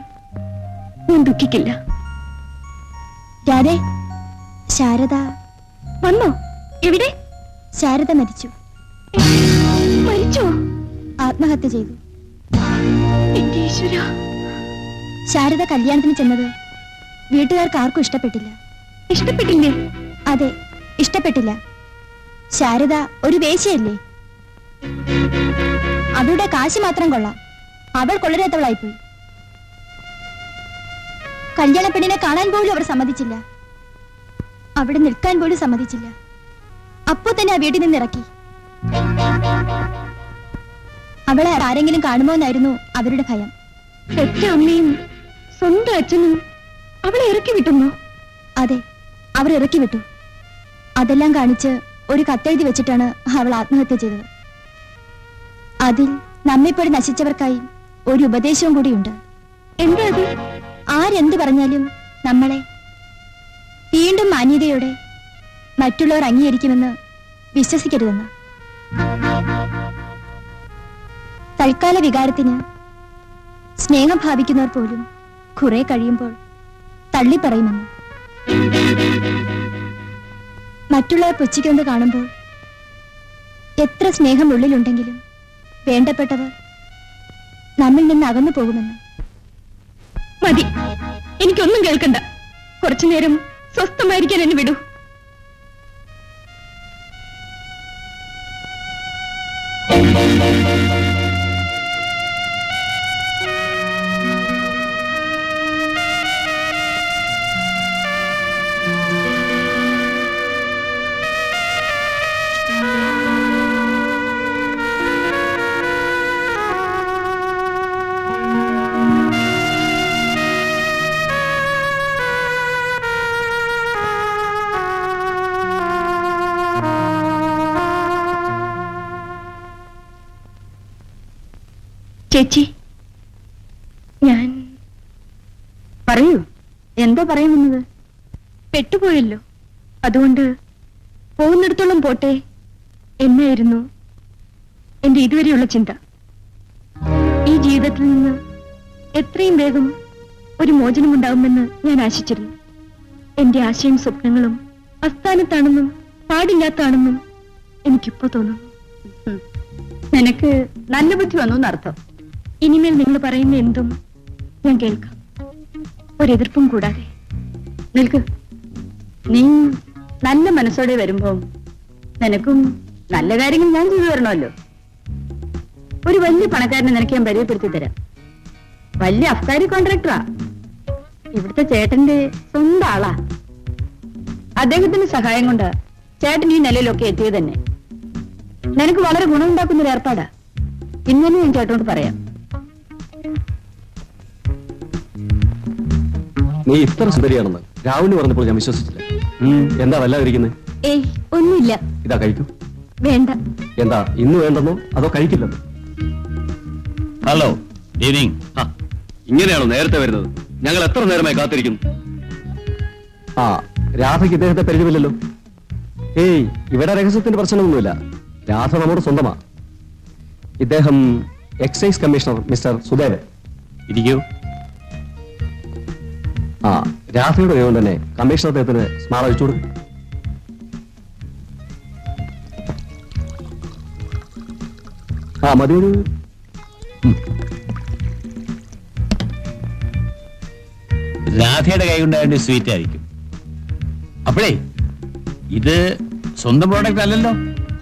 ഞാൻ ദുഃഖിക്കില്ല.
രാധേ, ശാരദ
വന്നോ? എവിടെ?
ശാരദ മരിച്ചു.
മരിച്ചോ?
ആത്മഹത്യ ചെയ്തു.
എന്റെ ഈശ്വരാ.
ശാരദ കല്യാണത്തിന് ചെന്നത് വീട്ടുകാർക്ക് ആർക്കും ഇഷ്ടപ്പെട്ടില്ല.
ഇഷ്ടപ്പെട്ടില്ലേ?
അതെ, ഇഷ്ടപ്പെട്ടില്ല. ശാരദ ഒരു വേശ്യയല്ലേ? അവളുടെ കാശ് മാത്രം കൊള്ളാം. അവൾ കൊള്ളരാത്തവളായിപ്പോയി. കല്യാണ പെണ്ണിനെ കാണാൻ പോലും അവർ സമ്മതിച്ചില്ല. അവിടെ നിൽക്കാൻ പോലും സമ്മതിച്ചില്ല. അപ്പോ തന്നെ ആ വീട്ടിൽ നിന്ന് ഇറക്കി. അവളെ ആരെങ്കിലും കാണുമോ എന്നായിരുന്നു അവരുടെ ഭയം.
പെറ്റ അമ്മയും സ്വന്തം അച്ഛനും അവളെ ഇറക്കി വിട്ടുന്നോ?
അതെ, അവർ ഇറക്കി വിട്ടു. അതെല്ലാം കാണിച്ച് ഒരു കത്തെഴുതി വെച്ചിട്ടാണ് അവൾ ആത്മഹത്യ ചെയ്തത്. അതിൽ നമ്മെപ്പോലെ നശിച്ചവർക്കായി ഒരു ഉപദേശവും കൂടിയുണ്ട്.
എന്താ അത്?
ആരെന്ത് പറഞ്ഞാലും നമ്മളെ വീണ്ടും മാന്യതയോടെ മറ്റുള്ളവർ അംഗീകരിക്കുമെന്ന് വിശ്വസിക്കരുതെന്ന്. തൽക്കാല വികാരത്തിന് സ്നേഹം ഭാവിക്കുന്നവർ പോലും കുറെ കഴിയുമ്പോൾ തള്ളിപ്പറയുമെന്ന്. മറ്റുള്ളവർ പുച്ഛിക്കൊണ്ട് കാണുമ്പോൾ എത്ര സ്നേഹം ഉള്ളിലുണ്ടെങ്കിലും വേണ്ടപ്പെട്ടവർ നമ്മിൽ നിന്ന് അകന്നു പോകുമെന്ന്.
മതി, എനിക്കൊന്നും കേൾക്കണ്ട. കുറച്ചു നേരം സ്വസ്ഥമായിരിക്കാൻ എന്നെ വിടൂ. ചേച്ചി, ഞാൻ
പറയൂ, എന്താ പറയുന്നത്?
പെട്ടുപോയല്ലോ. അതുകൊണ്ട് പോകുന്നിടത്തോളം പോട്ടെ എന്നായിരുന്നു എന്റെ ഇതുവരെയുള്ള ചിന്ത. ഈ ജീവിതത്തിൽ നിന്ന് എത്രയും വേഗം ഒരു മോചനമുണ്ടാകുമെന്ന് ഞാൻ ആശിച്ചിരുന്നു. എന്റെ ആശയും സ്വപ്നങ്ങളും അസ്ഥാനത്താണെന്നും പാടില്ലാത്താണെന്നും എനിക്കിപ്പോ തോന്നുന്നു.
നിനക്ക് നല്ല ബുദ്ധി വന്നു എന്നർത്ഥം.
ഇനിമേൽ നിങ്ങൾ പറയുന്ന എന്തും ഞാൻ കേൾക്കാം, ഒരെതിർപ്പും കൂടാതെ.
നിൽക്ക്. നീ നല്ല മനസ്സോടെ വരുമ്പോ നിനക്കും നല്ല കാര്യങ്ങൾ ഞാൻ ചെയ്തു തരണമല്ലോ. ഒരു വലിയ പണക്കാരനെ നിനക്ക് ഞാൻ പരിചയപ്പെടുത്തി തരാം. വലിയ അഫ്താരി കോൺട്രാക്ടറാ. ഇവിടുത്തെ ചേട്ടന്റെ സ്വന്തം ആളാ. അദ്ദേഹത്തിന്റെ സഹായം കൊണ്ട് ചേട്ടൻ ഈ നിലയിലൊക്കെ എത്തിയത് തന്നെ. നിനക്ക് വളരെ ഗുണമുണ്ടാക്കുന്ന ഒരു ഏർപ്പാടാ. ഇന്നലെ ഞാൻ ചേട്ടനോട് പറയാം.
നീ ഇത്ര സുന്ദരിയാണെന്ന് രാവിലെ പറഞ്ഞപ്പോൾ ഞാൻ വിശ്വസിച്ചില്ല. എന്താ വല്ലാതിരിക്കുന്നത്?
ഏയ്, ഒന്നുമില്ല.
ഇതാ കഴിക്കൂ.
വേണ്ട.
എന്താ ഇന്ന് വേണ്ടെന്നോ അതോ കഴിക്കില്ലെന്നോ?
Hello, evening. ഇങ്ങനെയാണോ നേരത്തെ വരുന്നത്? ഞങ്ങൾ എത്ര നേരമായി കാത്തിരിക്കുന്നു.
ആ, രാധയ്ക്ക് ഇദ്ദേഹത്തെ പരിചയമില്ലല്ലോ. ഏയ്, ഇവിടെ രഹസ്യത്തിന്റെ പ്രശ്നമൊന്നുമില്ല. രാധ നമ്മുടെ സ്വന്തമാ. ഇദ്ദേഹം എക്സൈസ് കമ്മീഷണർ മിസ്റ്റർ സുദേവൻ.
ഇരിക്കൂ.
ആ, രാധയുടെ ദൈവം തന്നെ കമ്മീഷണർ അദ്ദേഹത്തിന് സ്മാൾ അഴിച്ചു കൊടുക്കും. ആ, മതി.
രാധയുടെ കൈ കൊണ്ടായിട്ട് സ്വീറ്റ് ആയിരിക്കും. അപ്പോഴേ ഇത് സ്വന്തം പ്രോഡക്റ്റ് അല്ലല്ലോ.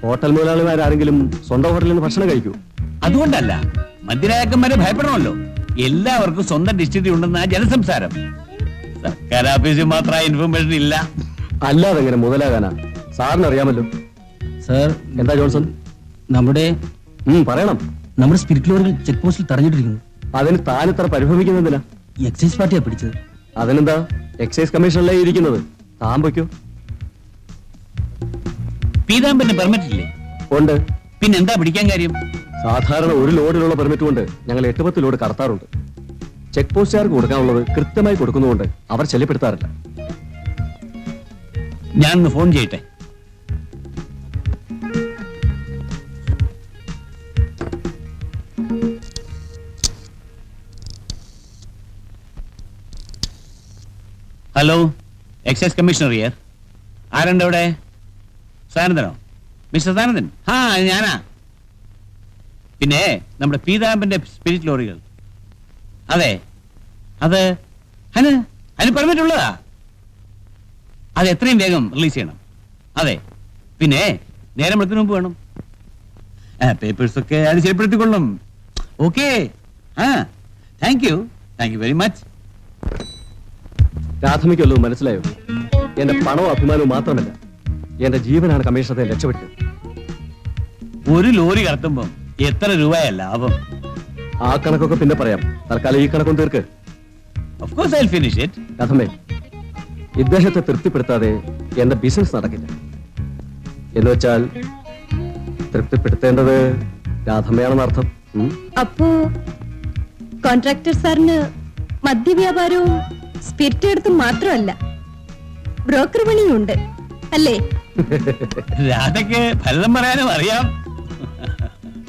ഹോട്ടൽ മുതലാളിമാരാരെങ്കിലും സ്വന്തം ഹോട്ടലിൽ നിന്ന് ഭക്ഷണം കഴിക്കൂ?
അതുകൊണ്ടല്ല, മദ്യരായക്കന്മാരെ ഭയപ്പെടണമല്ലോ. എല്ലാവർക്കും സ്വന്തം ഡിസ്ട്രിക്റ്റ് ഉണ്ടെന്ന ജനസംസാരം. സർക്കാർ ഓഫീസിൽ മാത്രം ഇൻഫർമേഷൻ ഇല്ല.
അല്ലാതെ എങ്ങനെ മുതലാകാനാ? സാറിന് അറിയാമല്ലോ.
സാർ,
എന്താ ജോൺസൺ?
നമ്മുടെ
പറയണം.
നമ്മുടെ സ്പിരിറ്റ് ലോറികൾ ചെക്ക് പോസ്റ്റിൽ തടഞ്ഞിട്ടിരിക്കുന്നു.
അതിന് താൻ ഇത്ര പരിഭ്രമിക്കുന്നതിനാ?
ഈ എക്സൈസ് പാർട്ടിയാ പിടിച്ചത്.
അതിനെന്താ, എക്സൈസ് കമ്മീഷനിലേ ഇരിക്കുന്നത്. താൻ വയ്ക്കോ?
പീതാംബരന് പെർമിറ്റ് ഇല്ലേ?
ഉണ്ട്.
പിന്നെന്താ പിടിക്കാൻ കാര്യം?
സാധാരണ ഒരു ലോഡിലുള്ള പെർമിറ്റ് കൊണ്ട് ഞങ്ങൾ 8-10 ലോഡ് കടത്താറുണ്ട്. ചെക്ക് പോസ്റ്റുകാർക്ക് കൊടുക്കാനുള്ളത് കൃത്യമായി കൊടുക്കുന്നതുകൊണ്ട് അവർ ശല്യപ്പെടുത്താറില്ല.
ഞാനൊന്ന് ഫോൺ ചെയ്യട്ടെ. Hello, excise commissioner here. ആരുണ്ട് അവിടെ? സാനന്ദനോ? മിസ്റ്റർ സാനന്ദൻ? ആ, ഞാനാ. പിന്നെ നമ്മുടെ പീതാമ്പന്റെ സ്പിരിറ്റ് ലോറികൾ. അതെ, അത് അതിന് പെർമിറ്റ് ഉള്ളതാ. അത് എത്രയും വേഗം റിലീസ് ചെയ്യണം. അതെ, പിന്നെ നേരം വെളുത്തിന് മുമ്പ് വേണം. പേപ്പേഴ്സ് ഒക്കെ അത് ശരിപ്പെടുത്തിക്കൊള്ളും. Okay. Thank you very much.
പ്രാഥമികമല്ലോ മനസ്സിലായോ? എന്റെ പണവും അഭിമാനവും മാത്രമല്ല, എന്റെ ജീവനാണ് കമ്മീഷണറെ രക്ഷപ്പെട്ടത്.
ഒരു ലോറി കടത്തുമ്പം എത്ര രൂപയാ ലാഭം?
ആ കണക്കൊക്കെ പിന്നെ പറയാം. തൽക്കാലം ഈ കണക്കൊന്നും തീർക്ക്.
Of course I'll finish it.
രാധമ്മേ, ഇദ്ദേഹത്തെ തൃപ്തിപ്പെടുത്താതെ എന്റെ ബിസിനസ് നടക്കില്ല. എന്ന് വെച്ചാൽ തൃപ്തിപ്പെടുത്തേണ്ടത് രാധമ്മയാണെന്ന് അർത്ഥം.
അപ്പോ കോൺട്രാക്ടർ സാറിന് മദ്യവ്യാപാരവും സ്പിരിറ്റ് എടുത്തും മാത്രമല്ല, ബ്രോക്കർ പണിയും ഉണ്ട് അല്ലേ?
രാധയ്ക്ക് ഫലിതം പറയാനും അറിയാം.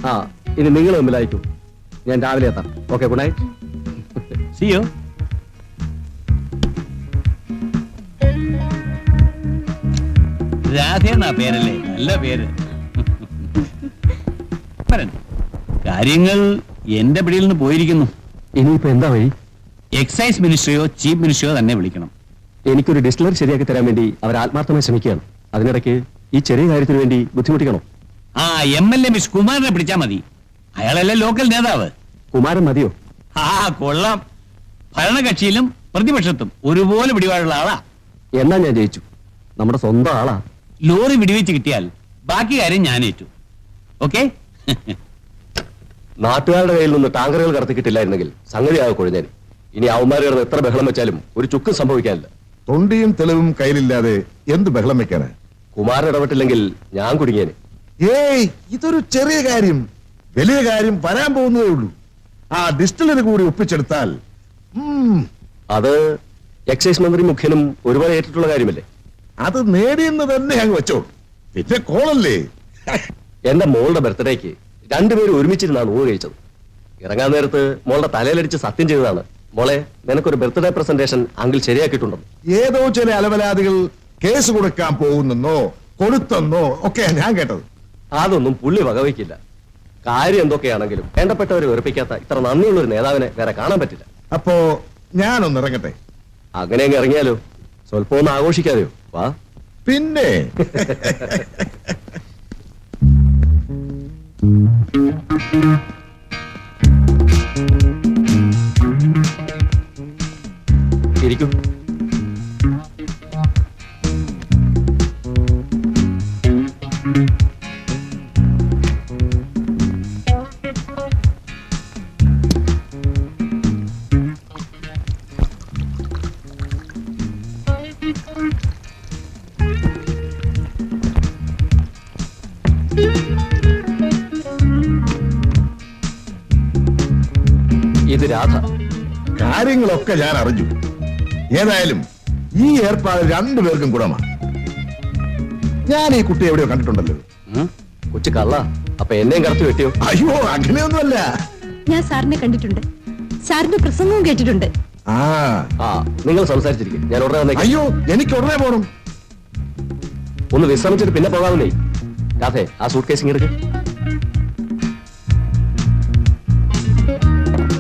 ആ, ഇനി നിങ്ങൾ തമ്മിലായിരിക്കും. ഞാൻ രാവിലെ എത്താം. Okay, good night.
See you. Radha എന്നാ പേരല്ലേ? നല്ല പേര്. കാര്യങ്ങൾ എന്റെ പിടിയിൽ നിന്ന് പോയിരിക്കുന്നു.
ഇനിയിപ്പോ എന്താ വഴി?
എക്സൈസ് മിനിസ്ട്രിയോ ചീഫ് മിനിസ്ട്രിയോ തന്നെ വിളിക്കണം.
എനിക്കൊരു ഡിസ്റ്റിലറി ശരിയാക്കി തരാൻ വേണ്ടി അവർ ആത്മാർത്ഥമായി ശ്രമിക്കുകയാണ്. അതിനിടയ്ക്ക് ഈ ചെറിയ കാര്യത്തിന് വേണ്ടി ബുദ്ധിമുട്ടിക്കണോ?
ആ, MLA മിസ് കുമാരനെ പിടിച്ചാ മതി. അയാളല്ലേ ലോക്കൽ നേതാവ്.
കുമാരൻ മതിയോ?
ആ, കൊള്ളാം. ഭരണകക്ഷിയിലും പ്രതിപക്ഷത്തും ഒരുപോലെ പിടിപാടുള്ള ആളാ.
എന്നാ ഞാൻ ജയിച്ചു. നമ്മുടെ സ്വന്തം ആളാ.
ലോറി വിടിവെച്ച് കിട്ടിയാൽ ബാക്കി കാര്യം ഞാൻ ഏറ്റു. ഓക്കെ.
നാട്ടുകാരുടെ കയ്യിൽ നിന്ന് ടാങ്കറുകൾ കടത്തി കിട്ടില്ലായിരുന്നെങ്കിൽ സംഗതിയാകെ കൊഴിഞ്ഞേനെ. ഇനി അവന്മാർ കിടന്ന് എത്ര ബഹളം വെച്ചാലും ഒരു ചുക്കും സംഭവിക്കാനില്ല.
തൊണ്ടിയും തെളിവും കയ്യിലില്ലാതെ എന്ത് ബഹളം വെക്കാന്?
കുമാരൻ ഇടപെട്ടില്ലെങ്കിൽ ഞാൻ കുടുങ്ങിയേനെ.
ഏയ്, ഇതൊരു ചെറിയ കാര്യം. വലിയ കാര്യം വരാൻ പോകുന്നതേ ഉള്ളൂ. ആ ഡിസ്റ്റിലറി കൂടി ഒപ്പിച്ചെടുത്താൽ
അത് എക്സൈസ് മന്ത്രി മുഖ്യനും ഒരുപാട് ഏറ്റിട്ടുള്ള കാര്യമല്ലേ?
അത് നേടിയെന്ന് തന്നെ അങ്ങ് വെച്ചോ. പിന്നെ കോളല്ലേ.
എന്റെ മോളുടെ ബർത്ത്ഡേക്ക് രണ്ടുപേരും ഒരുമിച്ചിരുന്നാണ് ഊണ് കഴിച്ചത്. ഇറങ്ങാൻ നേരത്ത് മോളുടെ തലയിലടിച്ച് സത്യം ചെയ്തതാണ്, മോളെ നിനക്കൊരു ബർത്ത്ഡേ പ്രസന്റേഷൻ അങ്കിൾ ശരിയാക്കിയിട്ടുണ്ടെന്ന്.
ഏതോ ചില അലവലാദികൾ കേസ് കൊടുക്കാൻ പോകുന്നെന്നോ കൊടുത്തെന്നോ ഒക്കെ ഞാൻ കേട്ടത്.
അതൊന്നും പുള്ളി വകവയ്ക്കില്ല. കാര്യം എന്തൊക്കെയാണെങ്കിലും വേണ്ടപ്പെട്ടവരെ വെറുപ്പിക്കാത്ത ഇത്ര നന്ദിയുള്ള ഒരു നേതാവിനെ വേറെ കാണാൻ പറ്റില്ല.
അപ്പോ ഞാനൊന്ന് ഇറങ്ങട്ടെ.
അങ്ങനെ അങ്ങ് ഇറങ്ങിയാലോ? സ്വല്പം ഒന്ന് ആഘോഷിക്കാതെയോ? വാ.
പിന്നെ
ഇരിക്കൂ. ഇത് രാധ.
കാര്യങ്ങളൊക്കെ ഞാൻ അറിഞ്ഞു. ഏതായാലും ഈ ഏർപ്പാട് രണ്ടുപേർക്കും ഗുണമാണ്. ഞാൻ ഈ കുട്ടി എവിടെയോ കണ്ടിട്ടുണ്ടല്ലോ.
കൊച്ചു കള്ള. അപ്പൊ എന്നെയും കടത്തി വെട്ടിയോ?
അയ്യോ, അങ്ങനെയൊന്നുമല്ല.
ഞാൻ സാറിനെ കണ്ടിട്ടുണ്ട്, സാറിന്റെ പ്രസംഗവും കേട്ടിട്ടുണ്ട്.
ആ,
നിങ്ങൾ സംസാരിച്ചിരിക്കും, ഞാൻ ഉടനെ വന്നേക്കാം.
അയ്യോ, എനിക്ക് ഉടനെ പോണം.
ഒന്ന് വിശ്രമിച്ചിട്ട് പിന്നെ പോകാവുന്നേ. രാധേ, ആ സൂട്ട് കേസ് ഇങ്ങെടുക്ക്.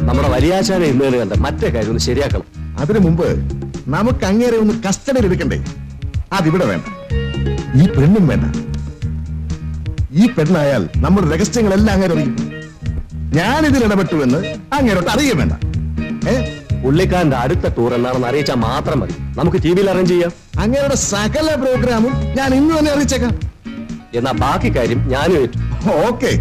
നമ്മുടെ വലിയാശാന ഇന്നേന് കണ്ട മറ്റേ കാര്യം ഒന്ന് ശരിയാക്കണം.
അതിനു മുമ്പ് നമുക്ക് അങ്ങേരെ ഒന്ന് കസ്റ്റഡിയിൽ എടുക്കണ്ടേ? അതിവിടെ വേണ്ട, ഈ പെണ്ണും വേണ്ട. ഈ പെണ്ണായാൽ നമ്മുടെ രഹസ്യങ്ങളെല്ലാം അങ്ങേരെ അറിയും. ഞാനിതിൽ ഇടപെട്ടുവെന്ന് അങ്ങേരോട്ട് അറിയാൻ വേണ്ട.
പുള്ളിക്കാരന്റെ അടുത്ത ടൂർ എന്നാണെന്ന് അറിയിച്ചാൽ മാത്രം മതി. നമുക്ക് TV-യിൽ അറേഞ്ച് ചെയ്യാം.
അങ്ങേരുടെ സകല പ്രോഗ്രാമും ഞാൻ ഇന്ന് തന്നെ അറിയിച്ചേക്കാം.
എന്നാ ബാക്കി കാര്യം ഞാനും ഏറ്റു.
ഓക്കെ.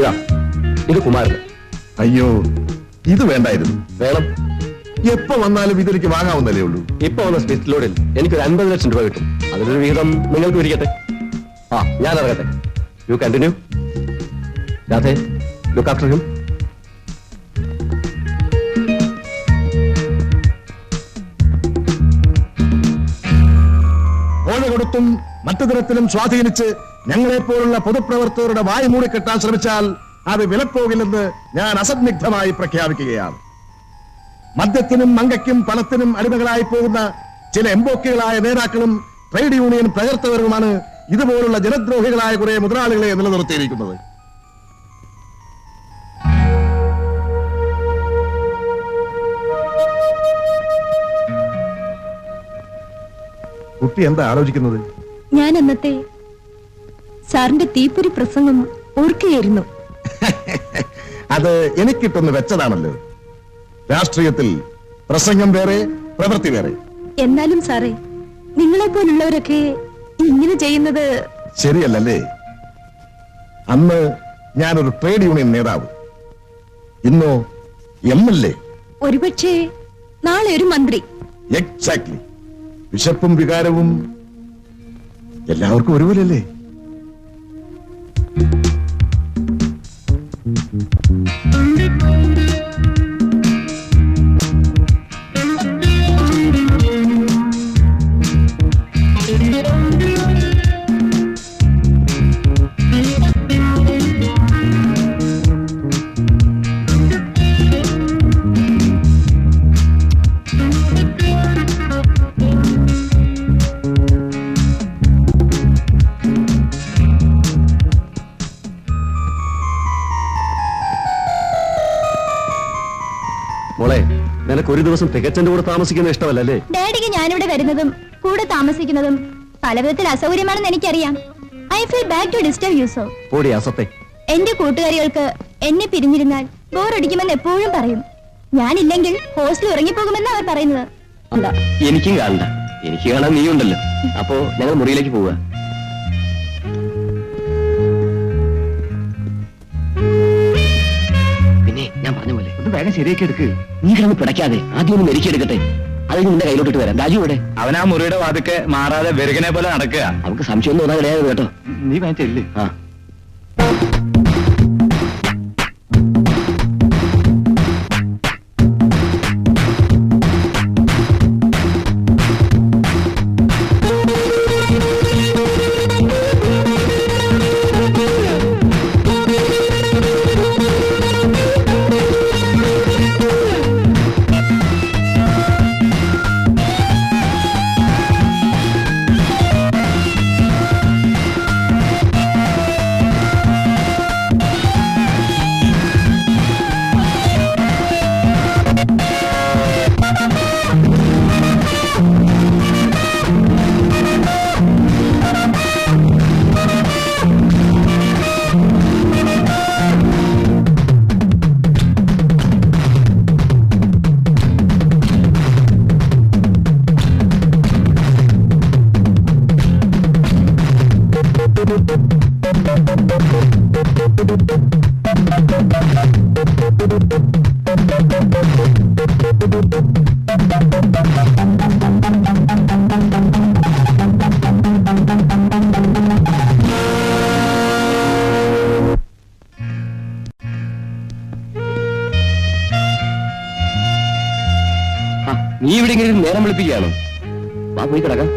ഇതാ, ഇത് കുമാരന്.
അയ്യോ, ഇത് വേണ്ടായിരുന്നു.
വേണം.
എപ്പോ വന്നാലും ഇതെനിക്ക് വാങ്ങാവുന്നതേ ഉള്ളൂ.
ഇപ്പൊ വന്ന സ്പിരിറ്റ് ലോഡിൽ എനിക്കൊരു 50 ലക്ഷം രൂപ കിട്ടും. അതിലൊരു വിഹിതം നിങ്ങൾക്ക് ഇരിക്കട്ടെ. ഞാൻ ഇറങ്ങട്ടെ. You continue. രാധേ, ലുക്ക് ആഫ്റ്റർ ഹിം.
ഓല കൊടുത്തും മറ്റു തരത്തിലും സ്വാധീനിച്ച് ഞങ്ങളെപ്പോലുള്ള പൊതുപ്രവർത്തകരുടെ വായ് മൂടിക്കെട്ടാൻ ശ്രമിച്ചാൽ അത് വിലപ്പോകില്ലെന്ന് ഞാൻ അസന്നിഗ്ധമായി പ്രഖ്യാപിക്കുകയാണ്. മദ്യത്തിനും മങ്കയ്ക്കും പണത്തിനും അടിമകളായി പോകുന്ന ചില എംബോക്കികളായ നേതാക്കളും ട്രേഡ് യൂണിയൻ പ്രവർത്തകരുമാണ് ഇതുപോലുള്ള ജനദ്രോഹികളായ കുറെ മുതലാളികളെ നിലനിർത്തിയിരിക്കുന്നത്. കുട്ടി എന്താ ആലോചിക്കുന്നത്?
ഞാൻ അന്നത്തെ സാറിന്റെ തീപ്പൊരി പ്രസംഗം ഓർക്കുകയായിരുന്നു.
അത് എനിക്കിട്ടൊന്ന് വെച്ചതാണല്ലോ. രാഷ്ട്രീയത്തിൽ പ്രസംഗം വേറെ, പ്രവൃത്തി വേറെ.
എന്നാലും സാറേ, നിങ്ങളെ പോലുള്ളവരൊക്കെ ഇങ്ങനെ ചെയ്യുന്നത്
ശരിയല്ലല്ലേ? അന്ന് ഞാനൊരു ട്രേഡ് യൂണിയൻ നേതാവ്, ഇന്നോ MLA.
ഒരുപക്ഷെ നാളെ ഒരു മന്ത്രി.
എക്സാക്ട്ലി. വിശപ്പും വികാരവും എല്ലാവർക്കും ഒരുപോലെയല്ലേ?
മോളെ, നിനക്ക് ഒരു ദിവസം തികച്ചന്റെ കൂടെ താമസിക്കുന്നത് ഇഷ്ടമല്ലേ?
ഡാഡിക്ക് ഞാനിവിടെ വരുന്നതും കൂടെ താമസിക്കുന്നതും പല വിധത്തിൽ അസൗകര്യമാണെന്ന് എനിക്കറിയാം. I feel bad to disturb you so.
ഓടി അസത്തെ.
എന്റെ കൂട്ടുകാരികൾക്ക് എന്നെ പിരിഞ്ഞിരുന്നാൽ ബോറടിക്കുമെന്ന് എപ്പോഴും പറയും. ഞാനില്ലെങ്കിൽ ഹോസ്റ്റലിൽ ഉറങ്ങിപ്പോകുമെന്ന് അവർ പറയുന്നത്.
എനിക്കും കാണണ്ട. എനിക്ക് കാണാൻ നീ ഉണ്ടല്ലോ. അപ്പോ ഞങ്ങൾ മുറിയിലേക്ക് പോവുക. പിന്നെ ഞാൻ പറഞ്ഞ പോലെ ഒന്ന് വേഗം ശരിയാക്കി എടുക്ക്. നീ കിടന്ന് പിടയ്ക്കാതെ ആദ്യം ഒന്ന് മെരുക്കിയെടുക്കട്ടെ. അത് നിന്റെ കയ്യിലോട്ടിട്ട് വരാം. രാജു ഇവിടെ.
അവനാ മുറിയുടെ വാതിക്കെ മാറാതെ വെറുകനെ പോലെ നടക്കുക.
അവർക്ക് സംശയം ഒന്നും ഉണ്ടാകരുത് കേട്ടോ.
നീ വേണ്ടില്ലേ?
ആ നീ ഇവിടെ ഇങ്ങനെ നേരം വിളിപ്പിക്കുകയാണോ? വാ പോയി കിടക്കാം.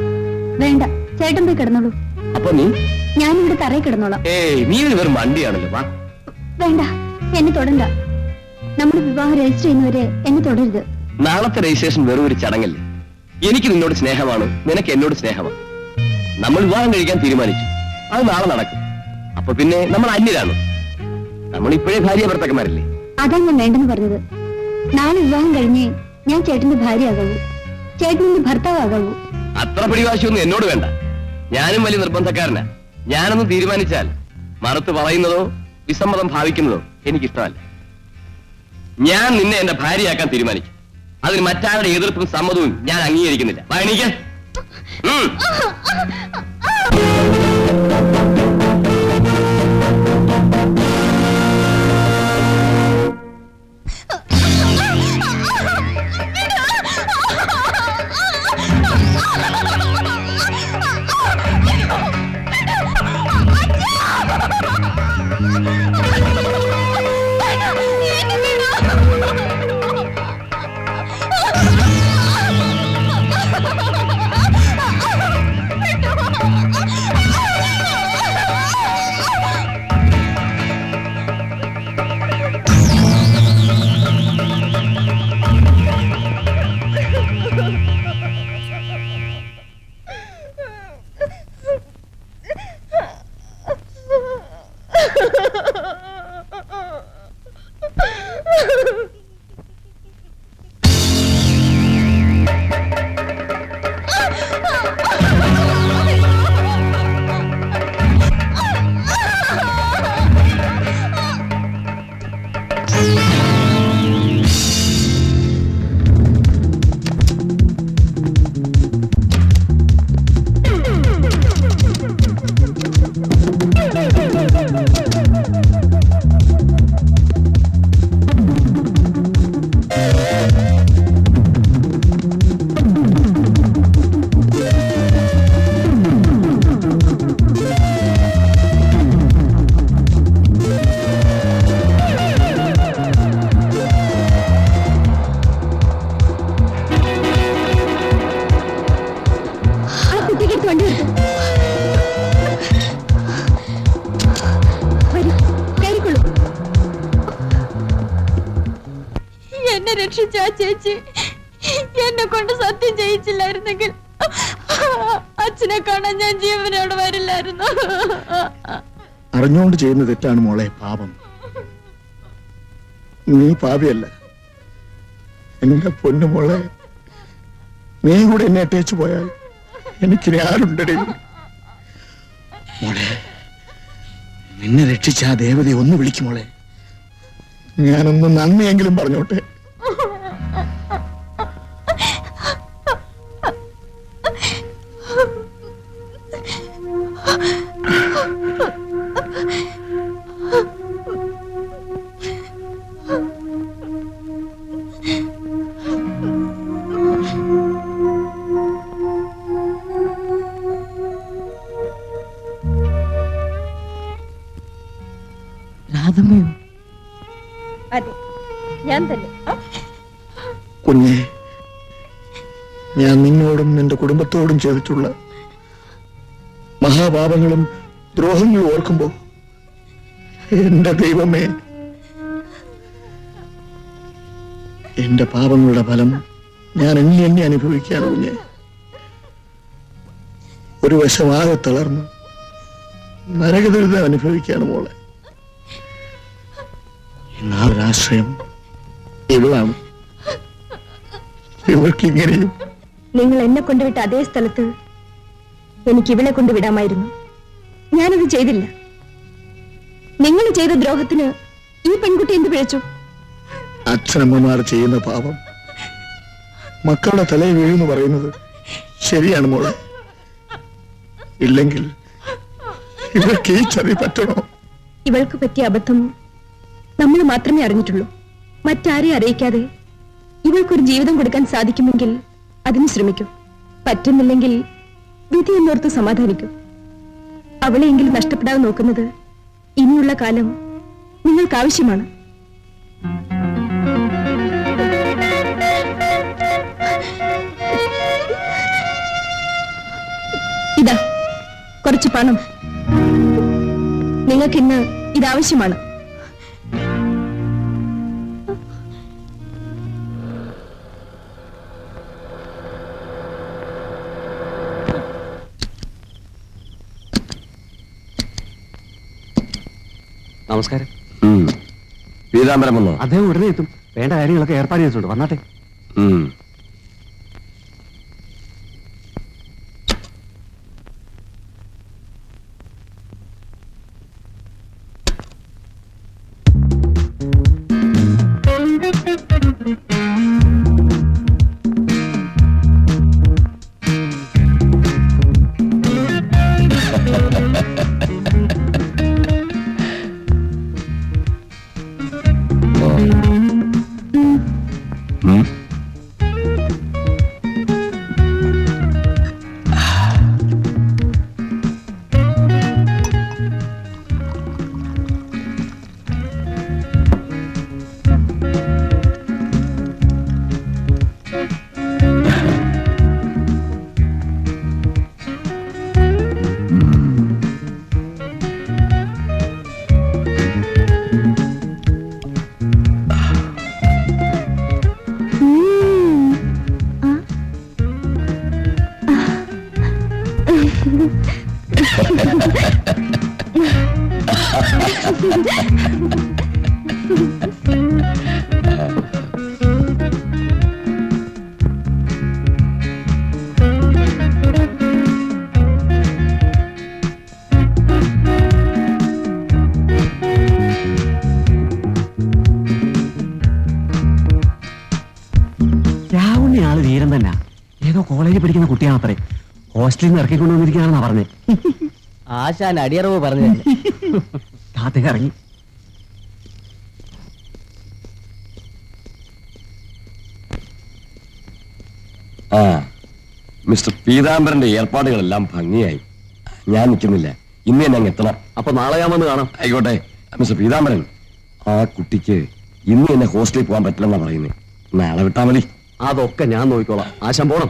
വേണ്ട, ചേട്ടൻ പോയി കിടന്നോളൂ.
അപ്പൊ നീ?
ഞാനിവിടെ തറയിൽ കിടന്നോളാം.
നീ വെറും വണ്ടിയാണല്ലോ. വാ.
വേണ്ട, എന്നെ തൊടണ്ട. നമ്മുടെ വിവാഹം രജിസ്റ്റർ ചെയ്യുന്നവരെ എന്നെ തൊടരുത്.
നാളത്തെ രജിസ്ട്രേഷൻ വെറും ഒരു ചടങ്ങല്ലേ. എനിക്ക് നിന്നോട് സ്നേഹമാണ്, നിനക്ക് എന്നോട് സ്നേഹമാണ്. നമ്മൾ വിവാഹം കഴിക്കാൻ തീരുമാനിച്ചു. അത് നാളെ നടക്കും. അപ്പൊ പിന്നെ നമ്മൾ അന്യരാണ്. നമ്മൾ ഇപ്പോഴേ ഭാര്യ ഭർത്താക്കന്മാരല്ലേ.
അതാ ഞാൻ വേണ്ടെന്ന് പറഞ്ഞത്. നാളെ വിവാഹം കഴിഞ്ഞ് ഞാൻ ചേട്ടന്റെ ഭാര്യയാകാവൂ, ചേട്ടന്റെ ഭർത്താവാകാവൂ.
അത്ര പിടിവാശിയൊന്നും എന്നോട് വേണ്ട. ഞാനും വലിയ നിർബന്ധക്കാരനാ. ഞാനൊന്നും തീരുമാനിച്ചാൽ മറുത്ത് പറയുന്നതോ വിസമ്മതം ഭാവിക്കുന്നതോ എനിക്കിഷ്ടമല്ല. ഞാൻ നിന്നെ എന്റെ ഭാര്യയാക്കാൻ തീരുമാനിച്ചു. അതിന് മറ്റാരുടെ എതിർപ്പും സമ്മതവും ഞാൻ അംഗീകരിക്കുന്നില്ല. എനിക്ക്
വരൂ, കയറിക്കൊള്ളൂ.
എന്നെ രക്ഷിച്ച ആ ചേച്ചി എന്നെ കൊണ്ട് സത്യം ചെയ്യിച്ചില്ലായിരുന്നെങ്കിൽ അച്ഛനെ കാണാൻ ഞാൻ ജീവനോട് വരില്ലായിരുന്നു.
അറിഞ്ഞുകൊണ്ട് ചെയ്യുന്ന തെറ്റാണ് മോളെ പാപം. നീ പാപിയല്ല. എന്റെ പൊന്നു മോളെ, നീ കൂടെ എന്നെ അട്ടേച്ചു പോയാൽ എനിക്കിനി ആരുണ്ടടി മോളെ. നിന്നെ രക്ഷിച്ച ആ ദേവതയെ ഒന്ന് വിളിക്കും മോളെ. ഞാനൊന്ന് നന്ദിയെങ്കിലും പറഞ്ഞോട്ടെ.
രാധമ്മയോ?
അതെ, ഞാൻ തന്നെ.
കുഞ്ഞെ, ഞാൻ നിന്നോടും നിന്റെ കുടുംബത്തോടും ചെയ്തിട്ടുള്ള മഹാപാപങ്ങളും ദ്രോഹങ്ങളും ഓർക്കുമ്പോ എന്റെ ദൈവമേ, എന്റെ പാപങ്ങളുടെ ഫലം ഞാൻ എണ്ണി അനുഭവിക്കുകയാണ് കുഞ്ഞെ. ഒരു വശമാകെ തളർന്ന് നരകദുരിതം അനുഭവിക്കുകയാണ് മോളെ. ആശ്രയം ഇവളാണ്. ഇവൾക്ക് ഇങ്ങനെയും.
നിങ്ങൾ എന്നെ കൊണ്ടുവിട്ട അതേ സ്ഥലത്ത് എനിക്ക് ഇവളെ കൊണ്ടുവിടാമായിരുന്നു. ഞാനത് ചെയ്തില്ല. നിങ്ങൾ ചെയ്ത ദ്രോഹത്തിന് ഈ പെൺകുട്ടി എന്ത് പിഴച്ചു?
അച്ഛനമ്മമാർ ചെയ്യുന്ന പാപം മക്കളുടെ തലയിൽ വീഴുന്നു പറയുന്നത് ശരിയാണ് മോളെ. ഇല്ലെങ്കിൽ ഇവർക്ക് ഈ ചതി പറ്റണോ?
ഇവൾക്ക് പറ്റിയ അബദ്ധം നമ്മൾ മാത്രമേ അറിഞ്ഞിട്ടുള്ളൂ. മറ്റാരെയും അറിയിക്കാതെ ഇവൾക്കൊരു ജീവിതം കൊടുക്കാൻ സാധിക്കുമെങ്കിൽ അതിന് ശ്രമിക്കൂ. പറ്റുന്നില്ലെങ്കിൽ വിധി എന്നോർത്ത് സമാധാനിക്കൂ. അവളെയെങ്കിലും നഷ്ടപ്പെടാതെ നോക്കുന്നത് ഇനിയുള്ള കാലം നിങ്ങൾക്ക് ആവശ്യമാണ്. ഇതാ കുറച്ച് പണം. നിങ്ങൾക്കിന്ന് ഇതാവശ്യമാണ്.
നമസ്കാരം. പീതാംബരം വന്നോ?
അദ്ദേഹം ഉടനെ എത്തും. വേണ്ട കാര്യങ്ങളൊക്കെ ഏർപ്പാട് ചെയ്തിട്ടുണ്ട്. വന്നാട്ടെ. ആള് ധീരം തന്നെ. ഏതോ കോളേജിൽ പഠിക്കുന്ന കുട്ടിയാണത്രേ. ഹോസ്റ്റലിൽ നിന്ന് ഇറക്കിക്കൊണ്ടുവന്നിരിക്കുകയാണെന്നാ പറഞ്ഞേ.
ആശാൻ അടിയറവ് പറഞ്ഞു.
അദ്ദേഹം ഇറങ്ങി.
മിസ്റ്റർ പീതാംബരന്റെ ഏർപ്പാടുകളെല്ലാം ഭംഗിയായി. ഞാൻ നിൽക്കുന്നില്ല, ഇന്ന് തന്നെ അങ്ങ് എത്തണം.
അപ്പൊ നാളെ ഞാൻ വന്ന് കാണാം.
ആയിക്കോട്ടെ. മിസ്റ്റർ പീതാംബരൻ, ആ കുട്ടിക്ക് ഇന്ന് തന്നെ ഹോസ്റ്റലിൽ പോകാൻ പറ്റില്ലെന്നാ പറയുന്നത്. നാളെ വിട്ടാ മതി.
അതൊക്കെ ഞാൻ നോക്കിക്കോളാം. ആശാൻ പോണം.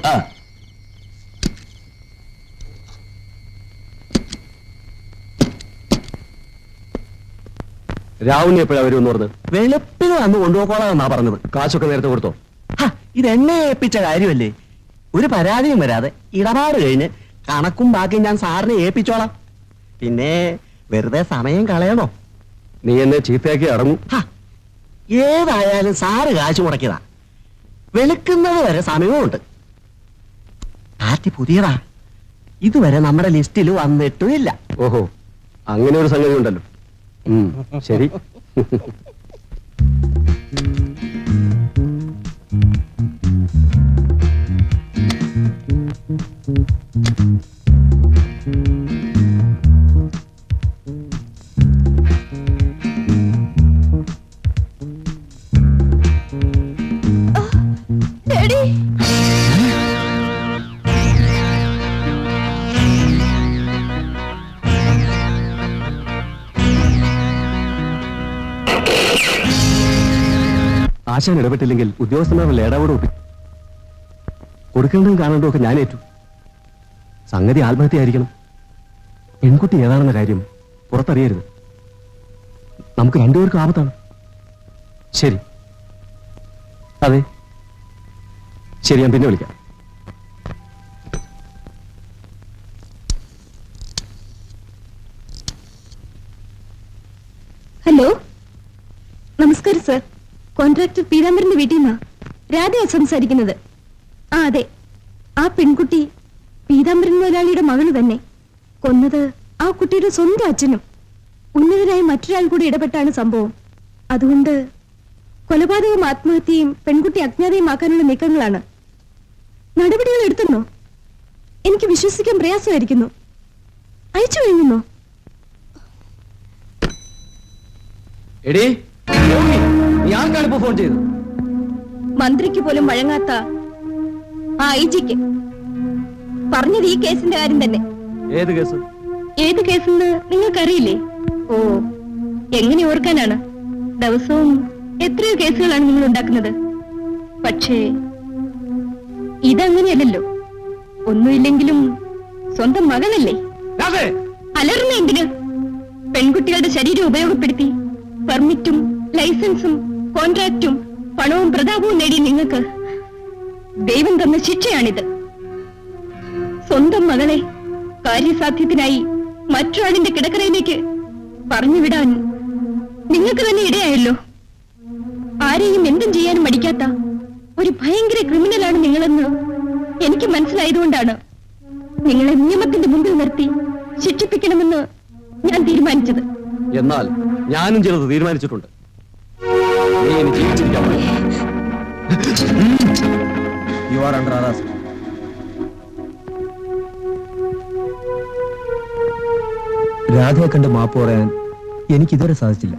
രാവുണ്ണി എപ്പോഴാ വരുമെന്ന് പറഞ്ഞത്? വെളുപ്പിന് വന്ന് കൊണ്ടുപോക്കോളാന്നാ പറഞ്ഞത്. കാശൊക്കെ നേരത്തെ കൊടുത്തോ?
ഇതെന്നെ ഏൽപ്പിച്ച കാര്യമല്ലേ, ഒരു പരാതിയും വരാതെ ഇടപാട് കഴിഞ്ഞ് കണക്കും ബാക്കിയും ഞാൻ സാറിനെ ഏൽപ്പിച്ചോളാം. പിന്നെ വെറുതെ സമയം കളയണോ?
നീ എന്നെ ചീത്തയാക്കി അടങ്ങും.
ഏതായാലും സാറ് കാശ് മുടക്കിയതാ, വെളുക്കുന്നത് വരെ സമയവുമുണ്ട്. പാർട്ടി പുതിയതാ, ഇതുവരെ നമ്മുടെ ലിസ്റ്റിൽ വന്നിട്ടുമില്ല.
ഓഹോ, അങ്ങനെ ഒരു സംഗതി ഉണ്ടല്ലോ. ശരി. ആശാൻ ഇടപെട്ടില്ലെങ്കിൽ ഉദ്യോഗസ്ഥന്മാരുടെ ലേടാവോട് കൊടുക്കേണ്ടതും കാണേണ്ടതും ഒക്കെ ഞാൻ ഏറ്റു. സംഗതി ആത്മഹത്യയായിരിക്കണം. പെൺകുട്ടി ഏതാണെന്ന കാര്യം പുറത്തറിയരുത്. നമുക്ക് രണ്ടുപേർക്കും ആപത്താണ്. ശരി, അതെ ശരി, ഞാൻ പിന്നെ വിളിക്കാം.
ഹലോ, നമസ്കാരം സർ. കോൺട്രാക്ടർ പീതാംബരന്റെ വീട്ടിൽ നിന്നാ രാധയാണ് സംസാരിക്കുന്നത്. അതെ, ആ പെൺകുട്ടി പീതാംബരൻ മുതലാളിയുടെ മകള് തന്നെ. കൊന്നത് ആ കുട്ടിയുടെ സ്വന്തം അച്ഛനും. ഉന്നതരായ മറ്റൊരാൾ കൂടി ഇടപെട്ടാണ് സംഭവം. അതുകൊണ്ട് കൊലപാതകവും ആത്മഹത്യയും പെൺകുട്ടി അജ്ഞാതയുമാക്കാനുള്ള നീക്കങ്ങളാണ്. നടപടികൾ എടുത്തുന്നോ? എനിക്ക് വിശ്വസിക്കാൻ പ്രയാസമായിരിക്കുന്നു. അയച്ചു കഴിഞ്ഞോ?
എടീ, ഇയാൾക്കാണിപ്പോ ഫോൺ ചെയ്തത്.
മന്ത്രിക്ക് പോലും വഴങ്ങാത്ത ആ ഐജിക്ക് പറഞ്ഞത് ഈ കേസിന്റെ കാര്യം തന്നെ.
ഏത് കേസ്?
ഏത് കേസെന്ന് നിങ്ങൾക്കറിയില്ലേ? ഓ, എങ്ങനെ ഓർക്കാനാണ്? ദിവസവും എത്രയോ കേസുകളാണ് നിങ്ങൾ ഉണ്ടാക്കുന്നത്. പക്ഷേ ഇതങ്ങനെയല്ലല്ലോ. ഒന്നുമില്ലെങ്കിലും സ്വന്തം മകളല്ലേ. അലറുന്ന എന്തിന്? പെൺകുട്ടികളുടെ ശരീരം ഉപയോഗപ്പെടുത്തി പെർമിറ്റും ലൈസൻസും കോൺട്രാക്റ്റും പണവും പ്രതാപവും നേടിയ നിങ്ങൾക്ക് ദൈവം തന്ന ശിക്ഷയാണിത്. സ്വന്തം മകളെ കാര്യസാധ്യത്തിനായി മറ്റൊരാളിന്റെ കിടക്കറയിലേക്ക് പറഞ്ഞുവിടാൻ നിങ്ങൾക്ക് തന്നെ ഇടയായല്ലോ. ആരെയും എന്തും ചെയ്യാനും മടിക്കാത്ത ഒരു ഭയങ്കര ക്രിമിനലാണ് നിങ്ങളെന്ന് എനിക്ക് മനസ്സിലായതുകൊണ്ടാണ് നിങ്ങളെ നിയമത്തിന്റെ മുമ്പിൽ നിർത്തി ശിക്ഷിപ്പിക്കണമെന്ന് ഞാൻ തീരുമാനിച്ചത്.
എന്നാൽ ഞാനും ചിലത് തീരുമാനിച്ചിട്ടുണ്ട്. നീ ഇനി ജീവിച്ചിരിക്കാൻ പാടില്ല.
You are under arrest. രാധയെ കണ്ട് മാപ്പ് പറയാൻ എനിക്കിതുവരെ സാധിച്ചില്ല.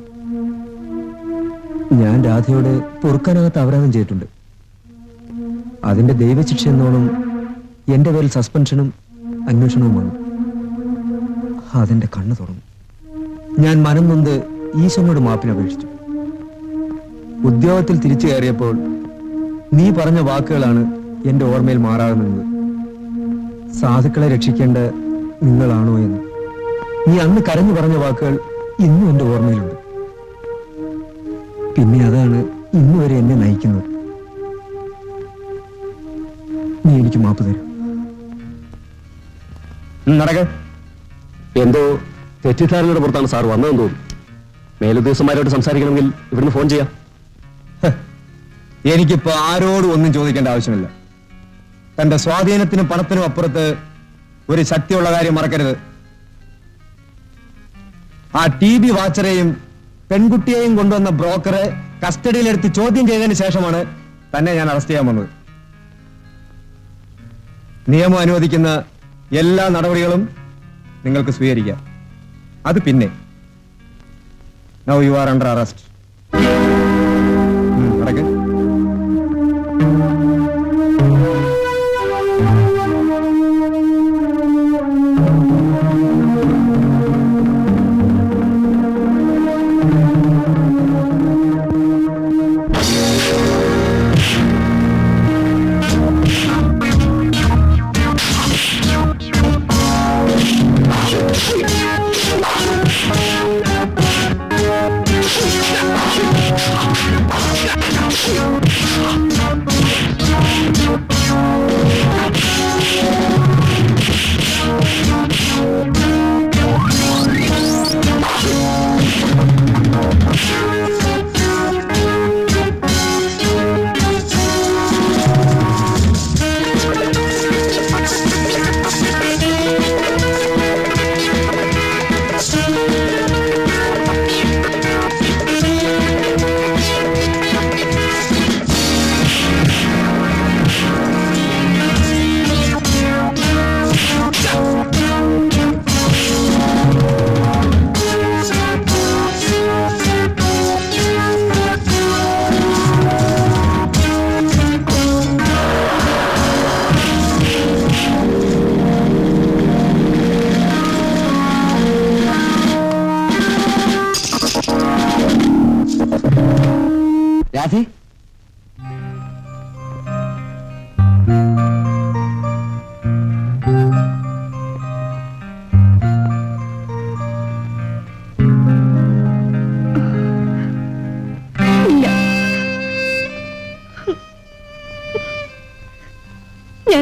ഞാൻ രാധയോട് പൊറുക്കാനാകാത്ത അപരാധം ചെയ്തിട്ടുണ്ട്. അതിന്റെ ദൈവശിക്ഷ എന്നോണം എന്റെ പേരിൽ സസ്പെൻഷനും അന്വേഷണവും വന്നു. അതെന്റെ കണ്ണ് തുറന്നു. ഞാൻ മനം നൊന്ത് ഈശ്വരനോട് മാപ്പിനപേക്ഷിച്ചു. ഉദ്യോഗത്തിൽ തിരിച്ചു കയറിയപ്പോൾ നീ പറഞ്ഞ വാക്കുകളാണ് എന്റെ ഓർമ്മയിൽ മാറാതെ നിന്നത്. സാധുക്കളെ രക്ഷിക്കേണ്ട നിങ്ങളാണോ എന്ന് നീ അന്ന് കരഞ്ഞു പറഞ്ഞ വാക്കുകൾ ഇന്നും എന്റെ ഓർമ്മയിലുണ്ട്. പിന്നെ അതാണ് ഇന്ന് വരെ എന്നെ നയിക്കുന്നത്. നീ എനിക്ക് മാപ്പ് തരും.
നടക്ക. എന്തോ തെറ്റിദ്ധാരണയുടെ പുറത്താണ് സാർ വന്നതെന്ന് തോന്നുന്നു. മേലുദ്യോഗസ്ഥന്മാരോട് സംസാരിക്കണമെങ്കിൽ ഇവിടുന്ന് ഫോൺ ചെയ്യാം.
എനിക്കിപ്പോ ആരോടും ഒന്നും ചോദിക്കേണ്ട ആവശ്യമില്ല. തന്റെ സ്വാധീനത്തിനും പണത്തിനും അപ്പുറത്ത് ഒരു ശക്തിയുള്ള കാര്യം മറക്കരുത്. ആ TV വാച്ചറെയും പെൺകുട്ടിയെയും കൊണ്ടുവന്ന ബ്രോക്കറെ കസ്റ്റഡിയിലെടുത്ത് ചോദ്യം ചെയ്തതിന് ശേഷമാണ് തന്നെ ഞാൻ അറസ്റ്റ് ചെയ്യാൻ വന്നത്. നിയമം അനുവദിക്കുന്ന എല്ലാ നടപടികളും നിങ്ങൾക്ക് സ്വീകരിക്കാം. അത് പിന്നെ now you are under arrest. നടക്ക്.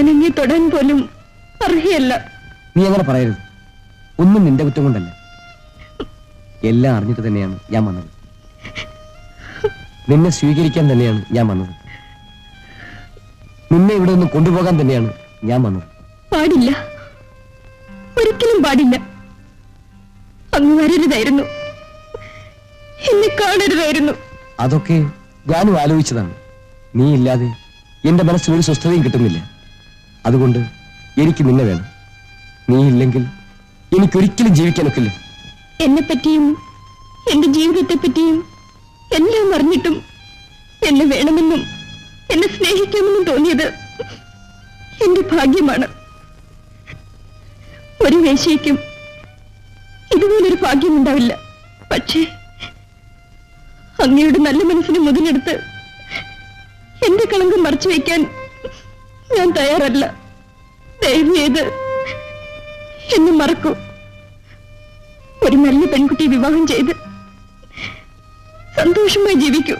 ഞാൻ ഇനി തൊടാൻ പോലും അർഹയല്ല.
നീ അങ്ങനെ പറയരുത്. ഒന്നും നിന്റെ കുറ്റം കൊണ്ടല്ല. എല്ലാം അറിഞ്ഞിട്ട് തന്നെയാണ് ഞാൻ വന്നത്. നിന്നെ സ്വീകരിക്കാൻ തന്നെയാണ് ഞാൻ വന്നത്. നിന്നെ ഇവിടെ നിന്ന് കൊണ്ടുപോകാൻ തന്നെയാണ് ഞാൻ വന്നത്.
പാടില്ല, ഒരിക്കലും പാടില്ല. അങ്ങ് വരരുതായിരുന്നു, എന്നെ കാണരുതായിരുന്നു.
അതൊക്കെ ഞാനും ആലോചിച്ചതാണ്. നീ ഇല്ലാതെ എന്റെ മനസ്സിൽ ഒരു സ്വസ്ഥതയും കിട്ടുന്നില്ല. അതുകൊണ്ട് എനിക്ക് നിന്നെ വേണം. നീ ഇല്ലെങ്കിൽ എനിക്കൊരിക്കലും ജീവിക്കാനൊക്കില്ല.
എന്നെ പറ്റിയും എന്റെ ജീവിതത്തെ പറ്റിയും എല്ലാം അറിഞ്ഞിട്ടും എന്നെ വേണമെന്നും എന്നെ സ്നേഹിക്കാമെന്നും തോന്നിയത് എന്റെ ഭാഗ്യമാണ്. ഒരു വേശ്യയ്ക്കും ഇതുപോലൊരു ഭാഗ്യമുണ്ടാവില്ല. പക്ഷേ അങ്ങയുടെ നല്ല മനസ്സിനെ മുതലെടുത്ത് എന്റെ കളങ്കം മറച്ചു വയ്ക്കാൻ ഞാൻ തയ്യാറല്ല. ദയവ് ചെയ്ത് എന്നെ മറക്കൂ. ഒരു നല്ല പെൺകുട്ടിയെ വിവാഹം ചെയ്ത് സന്തോഷമായി ജീവിക്കൂ.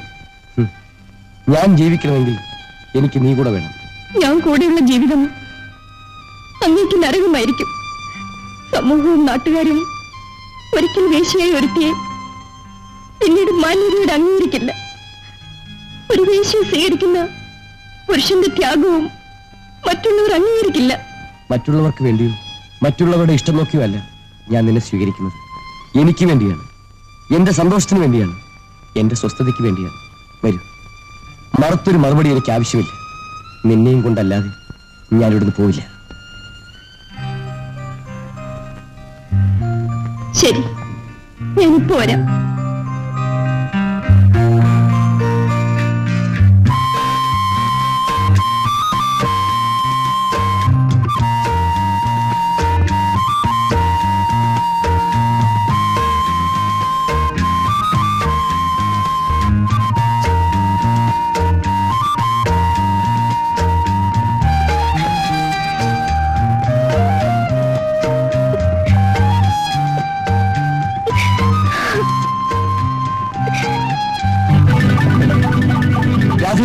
ഞാൻ ജീവിക്കണമെങ്കിൽ എനിക്ക് നീ കൂടെ വേണം.
ഞാൻ കൂടെയുള്ള ജീവിതം അങ്ങേക്ക് നരകമായിരിക്കും. സമൂഹവും നാട്ടുകാരും ഒരിക്കൽ വേശ്യയായി ഒരുത്തിയെ പിന്നീട് മാന്യതയോടെ അംഗീകരിക്കില്ല. ഒരു വേശ്യയെ സ്വീകരിക്കുന്ന പുരുഷന്റെ ത്യാഗവും മറ്റുള്ളവർ അംഗീകരിക്കില്ല.
മറ്റുള്ളവർക്ക് വേണ്ടിയോ മറ്റുള്ളവരുടെ ഇഷ്ടം നോക്കിയോ അല്ല ഞാൻ നിന്നെ സ്വീകരിക്കുന്നത്. എനിക്ക് വേണ്ടിയാണ്, എന്റെ സന്തോഷത്തിന് വേണ്ടിയാണ്, എന്റെ സ്വസ്ഥതയ്ക്ക് വേണ്ടിയാണ്. വരൂ. മറുത്തൊരു മറുപടി എനിക്ക് ആവശ്യമില്ല. നിന്നെയും കൊണ്ടല്ലാതെ ഞാൻ ഇവിടുന്ന് പോവില്ല.
ശരി, ഞാനിപ്പോ വരാം.
രാധേ,